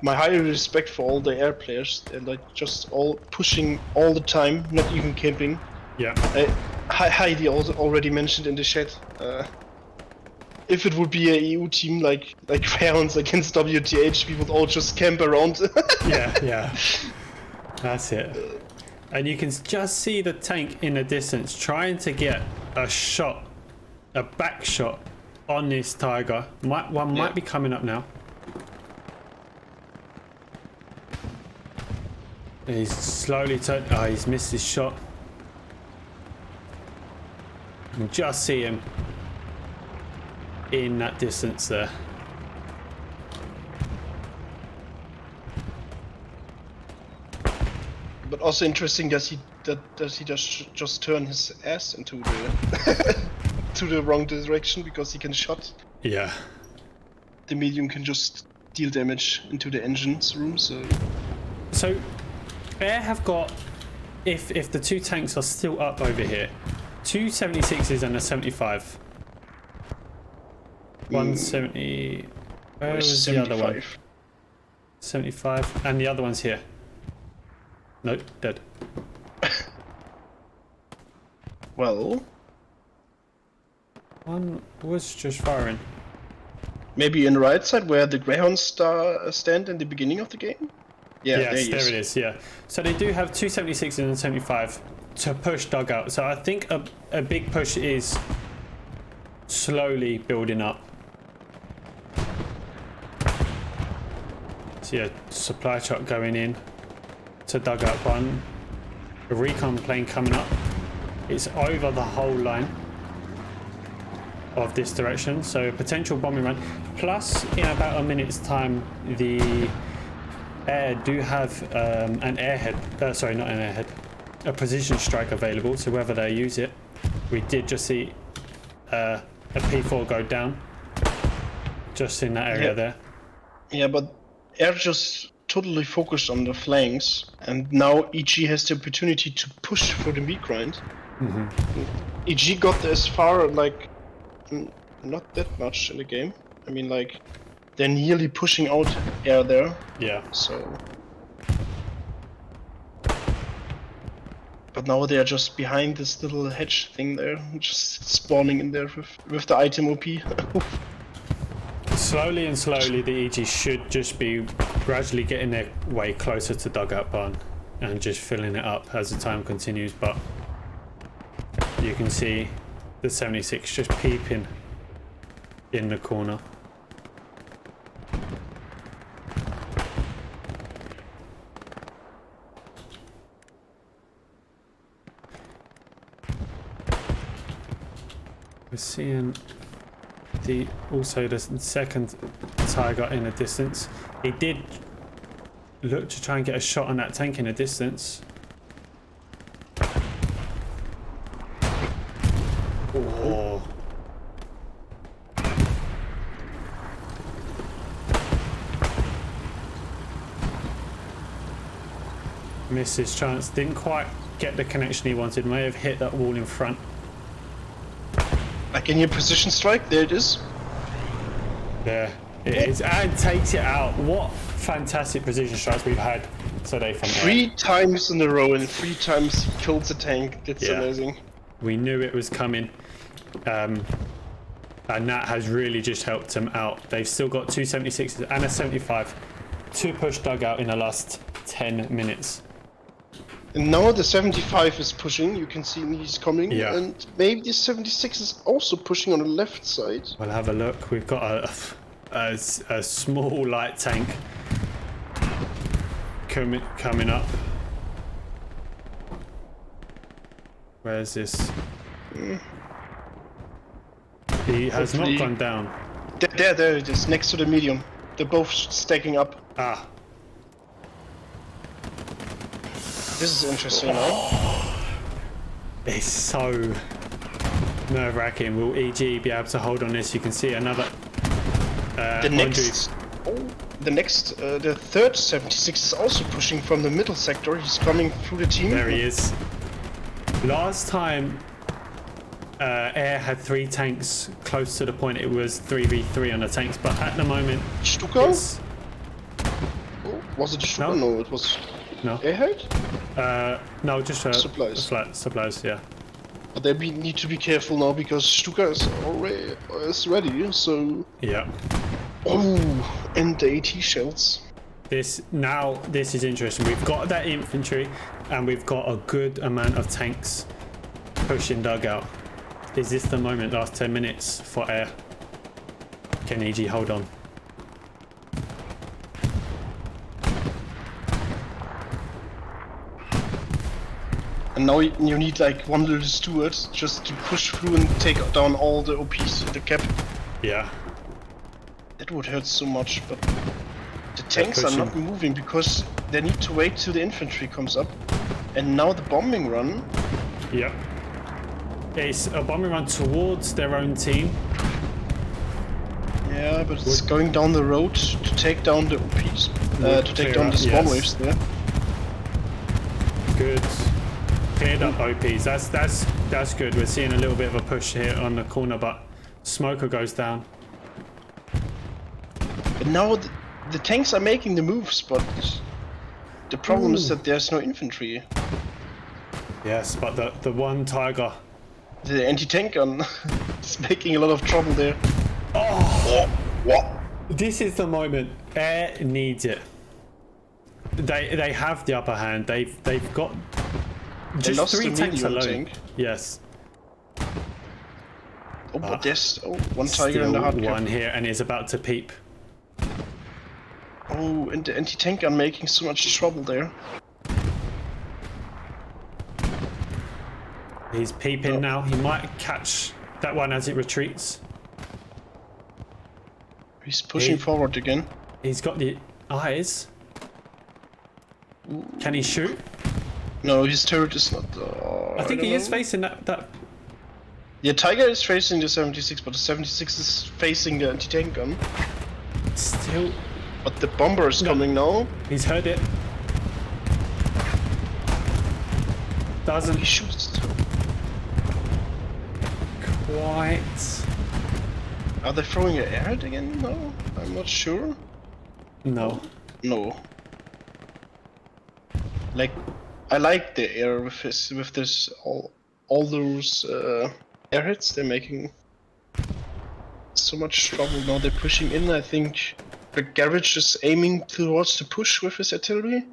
my high respect for all the air players, they're like just all pushing all the time, not even camping. Yeah, Heidi also already mentioned in the chat. If it would be a EU team like Greyhounds against WTH, we would all just camp around. yeah, that's it. And you can just see the tank in the distance trying to get a shot, a back shot on this Tiger. One might be coming up now. He's slowly he's missed his shot. You can just see him in that distance there. But also interesting, does he just turn his ass into the to the wrong direction, because he can shot. Yeah. The medium can just deal damage into the engine's room. So Air have got, if the two tanks are still up over here, two 76s and a 75. 170. Where was the other one? 75, and the other one's here. Nope, dead. Well, One was just firing. maybe in the right side where the Greyhounds stand in the beginning of the game. Yeah, Yes, there there he it is. Yeah. So they do have two 76s and a 75 to push dugout. So I think a big push is slowly building up. So yeah, supply truck going in to dugout one. A recon plane coming up. It's over the whole line of this direction. So potential bombing run. Plus, in about a minute's time, the Air do have an airhead. Sorry, not an airhead. A precision strike available. So whether they use it, we did just see a P4 go down. Just in that area there. Yeah, but Air just totally focused on the flanks, and now EG has the opportunity to push for the meat grind. EG got as far, like, not that much in the game. I mean, like, they're nearly pushing out Air there, Yeah. so... But now they're just behind this little hedge thing there, just spawning in there with the item OP. Slowly and slowly, the EG should just be gradually getting their way closer to dugout barn and just filling it up as the time continues. But you can see the 76 just peeping in the corner. We're seeing also the second Tiger in the distance. He did look to try and get a shot on that tank in a distance. Oh. Missed his chance. Didn't quite get the connection he wanted. May have hit that wall in front. Like in your position strike, there it is. There it is, and takes it out. What fantastic precision strikes we've had today from Air. 3 times in a row, and 3 times he kills the tank. That's Yeah. amazing. We knew it was coming, and that has really just helped them out. They've still got 2 76s and a 75 to push dugout in the last 10 minutes. And now the 75 is pushing. You can see he's coming, Yeah. and maybe the 76 is also pushing on the left side. We'll have a look. We've got a small light tank coming up. Where's this? He has Hopefully- not gone down. There it is, next to the medium. They're both stacking up. Ah, This is interesting now. it's so nerve-wracking. Will EG be able to hold on this? You can see another. The third 76 is also pushing from the middle sector. He's coming through the team. There he is. Last time Air had 3 tanks close to the point, it was 3v3 on the tanks, but at the moment, Stuka? it's... Oh, was it Stuka? No. No, it was No, Airhead. no, just Supplies. Supplies, yeah. But they need to be careful now because Stuka is already ready. So Yeah. and the AT shells. This is interesting. We've got that infantry, and we've got a good amount of tanks pushing dugout. Is this the moment? Last 10 minutes for Air. Can EG hold on? And now you need like one little steward just to push through and take down all the OPs in the cap. Yeah. That would hurt so much, but the tanks are not moving because they need to wait till the infantry comes up. And now the bombing run. Yep. It's a bombing run towards their own team. Yeah, but it's going down the road to take down the OPs. To take clear down up, the spawn yes. waves there. Good. Cleared up OPs. That's good. We're seeing a little bit of a push here on the corner, but Smoker goes down. But now the tanks are making the moves, but the problem is that there's no infantry. Yes, but the one Tiger. The anti-tank gun is making a lot of trouble there. Oh! What? This is the moment. Air needs it. They have the upper hand. They've got just lost 3 the tanks medium alone. tank. Yes. Oh, but there's one Tiger in the Still hard cap. one here, and is about to peep. Oh, and the anti-tank gun making so much trouble there. He's peeping now. He might catch that one as it retreats. He's pushing forward again. He's got the eyes. Can he shoot? No, his turret is not. I think he don't is know. facing that. Yeah, Tiger is facing the 76, but the 76 is facing the anti-tank gun. Still, But the bomber is coming now. he's heard it. Doesn't He shoots. quite. Are they throwing an airhead again? No, I'm not sure. No. No. Like, I like the air with this all those airheads. They're making so much trouble now. They're pushing in. I think the garage is aiming towards the push with his artillery.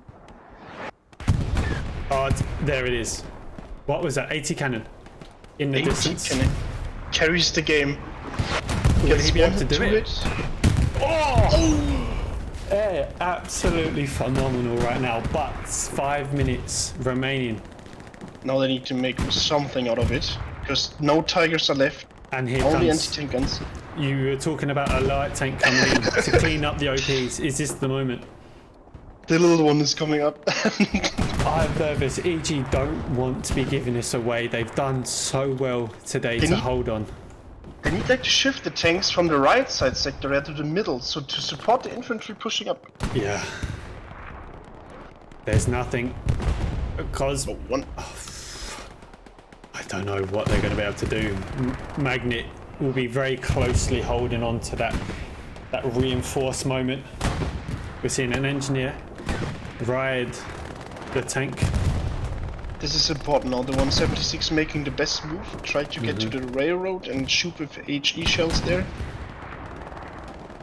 Oh, there it is. What was that? 80 cannon in the 80 distance. cannon. Carries the game. Will he be able to one do to it? Oh! Air, absolutely phenomenal right now. But 5 minutes remaining, Now they need to make something out of it because no Tigers are left. and here Only comes. anti-tank guns. You were talking about a light tank coming in to clean up the OPs. Is this the moment? The little one is coming up. I'm nervous. EG don't want to be giving this away. They've done so well today to hold on. They need like to shift the tanks from the right side sector to the middle, so to support the infantry pushing up. Yeah. There's nothing. Because One. I don't know what they're going to be able to do. Magnet will be very closely holding on to that reinforced moment. We're seeing an engineer ride the tank. This is important now. The 176 making the best move. Try to get to the railroad and shoot with HE shells there.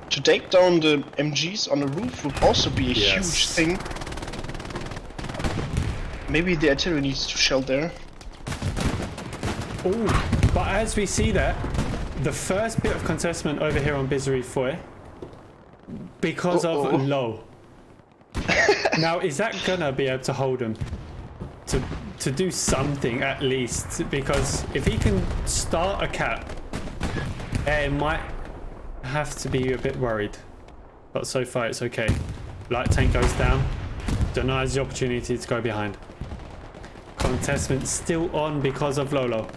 To take down the MGs on the roof would also be a huge thing. Maybe the artillery needs to shell there. Oh, but as we see that, the first bit of contestment over here on Bizarre Foy, because of low. Now, is that gonna be able to hold him to do something at least? Because if he can start a cap, it might have to be a bit worried. But so far it's okay. Light tank goes down, denies the opportunity to go behind. Contestment still on because of Lolo.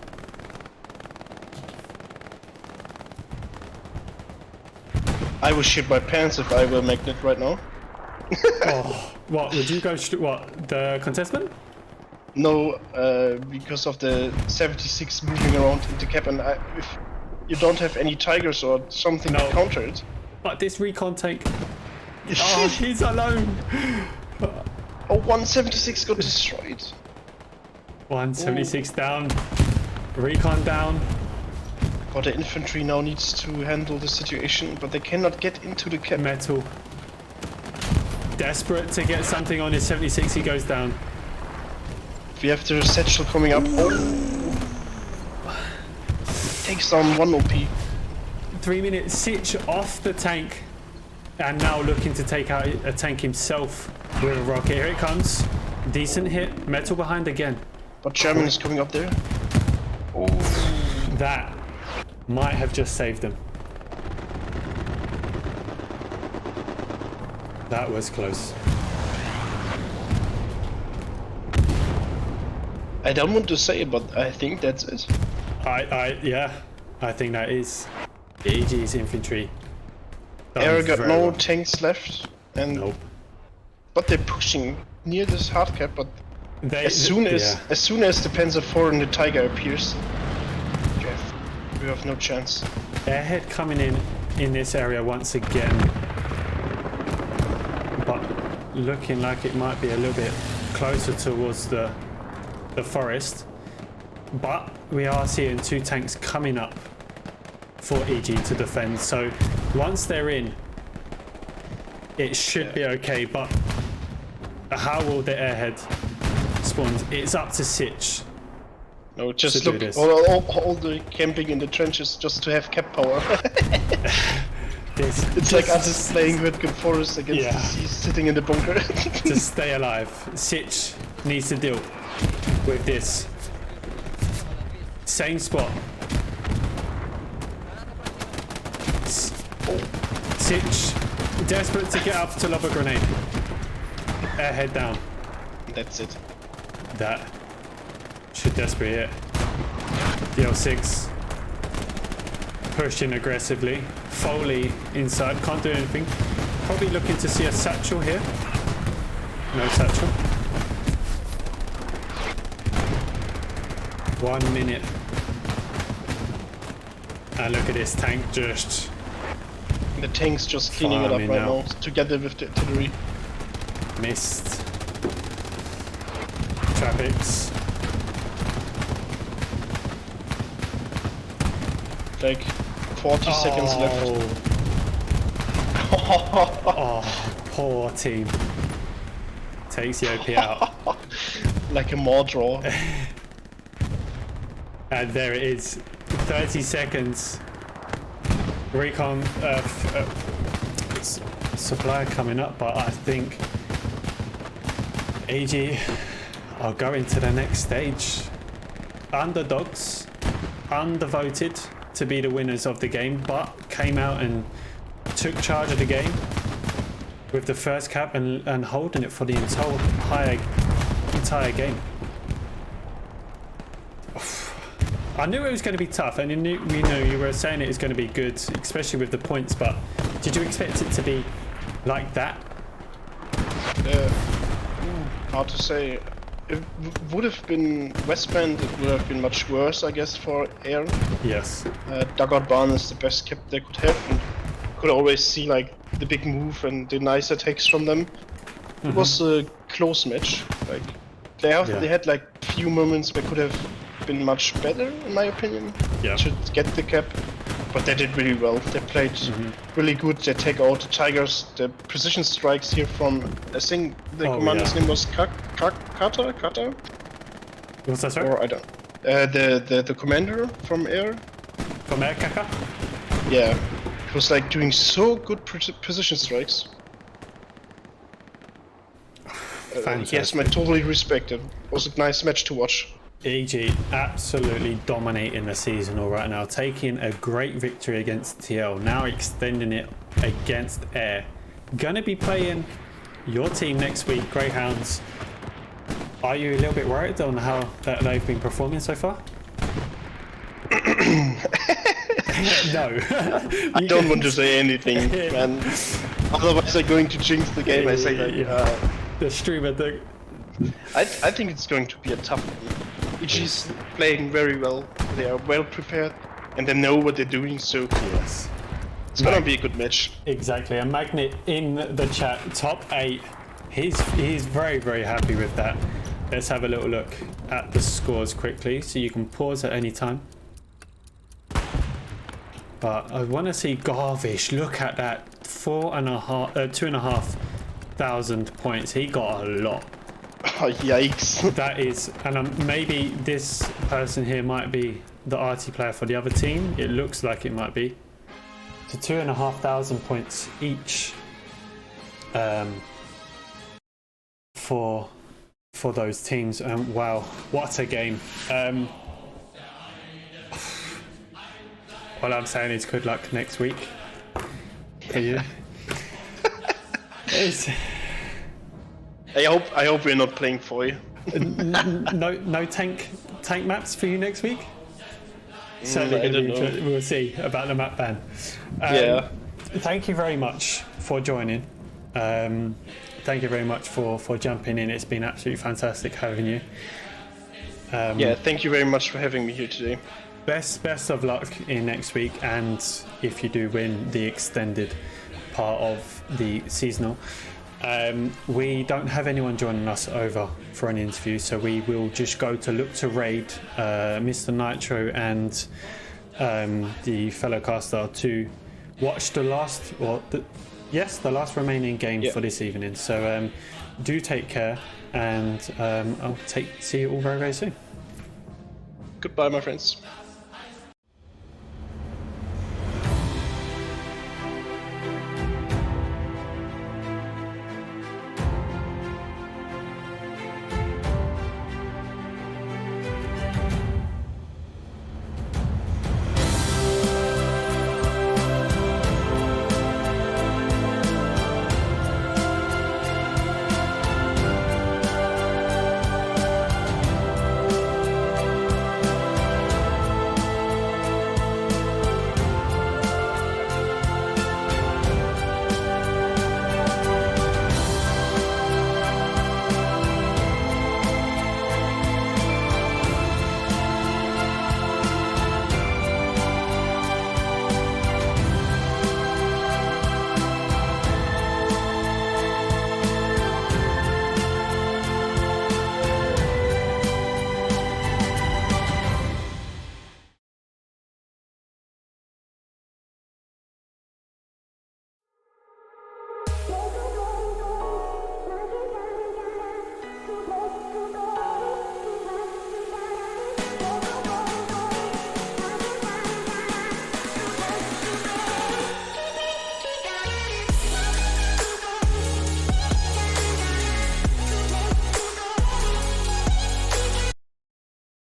I would shit my pants if I were Magnet right now. Oh, what would you go? What, the contestment? No, because of the 76 moving around in the cap, and if you don't have any Tigers or something to counter it. But this recon tank. Oh, he's alone. Oh, 176 got destroyed. 176 down. Recon down. But the infantry now needs to handle the situation, but they cannot get into the cap. Metal. Desperate to get something on his 76, he goes down. We have the satchel coming up. Oh! Takes down 1 OP. 3 minutes Sitch off the tank. And now looking to take out a tank himself with a rocket. Here it comes. Decent hit. Metal behind again. But German is coming up there. Oh. That might have just saved him. That was close. I don't want to say, but I think that's it. Yeah, I think that is AG's infantry. Air got no tanks left, and nope. But they're pushing near this hard cap. But as soon as the Panzer IV and the Tiger appears, we have no chance. Airhead coming in this area once again, but looking like it might be a little bit closer towards the forest. But we are seeing 2 tanks coming up for EG to defend. So once they're in, it should be okay. But how will the airhead spawn? It's up to Sitch. No, just look, all the camping in the trenches just to have cap power. It's like us playing Rutgen Forest against the sea, sitting in the bunker. To stay alive. Sitch needs to deal with this. Same spot. Sitch, desperate to get up to lob a grenade. Airhead down. That's it. That should desperately hit. DL6 pushing aggressively. Foley inside, can't do anything. Probably looking to see a satchel here. No satchel. 1 minute. And look at this tank just... The tank's just cleaning it up right now, together with the artillery. Missed. Traffics. Like 40 seconds left. Oh, poor team. Takes the OP out. Like a more draw. And there it is. 30 seconds. Recon supply coming up, but I think AG are going to the next stage. Underdogs, undervoted to be the winners of the game, but came out and took charge of the game with the first cap and holding it for the entire game. I knew it was going to be tough, and you were saying it was going to be good, especially with the points. But did you expect it to be like that? Hard to say. It would have been Westband. It would have been much worse, I guess, for Air. Yes. Dugout Barn is the best cap they could have, and could always see like the big move and the nice attacks from them. It was a close match. Like they had like few moments where could have been much better, in my opinion. Yeah. To get the cap, but they did really well. They played really good. They take out the Tigers. The precision strikes here from, I think the commander's name was Kata? What's that, sorry? Or I don't. The commander from Air. From Air Kaka? Yeah, it was like doing so good precision strikes. Yes, my totally respect. It was a nice match to watch. EG absolutely dominating the seasonal right now, taking a great victory against TL, now extending it against Air. Gonna be playing your team next week, Greyhounds. Are you a little bit worried on how that they've been performing so far? No. I don't want to say anything, man. Otherwise I'm going to jinx the game. I say like, the streamer thing. I think it's going to be a tough one. EG's playing very well. They are well prepared, and they know what they're doing. So Yes. it's gonna be a good match. Exactly. And Magnet in the chat, top 8. He's very, very happy with that. Let's have a little look at the scores quickly, so you can pause at any time. But I want to see Garvish. Look at that, 2,500 points. He got a lot. Oh, yikes. That is, and maybe this person here might be the RT player for the other team. It looks like it might be. So 2,500 points each for those teams. Wow, what a game. All I'm saying is good luck next week for you. I hope we're not playing for you. No tank maps for you next week? Certainly I don't know. We'll see about the map ban. Yeah. Thank you very much for joining. Thank you very much for jumping in. It's been absolutely fantastic having you. Yeah, thank you very much for having me here today. Best of luck in next week, and if you do win the extended part of the seasonal. We don't have anyone joining us over for an interview, so we will just go to look to raid Mr. Nitro and the fellow caster to watch the last remaining game for this evening. So do take care, and I'll see you all very, very soon. Goodbye, my friends.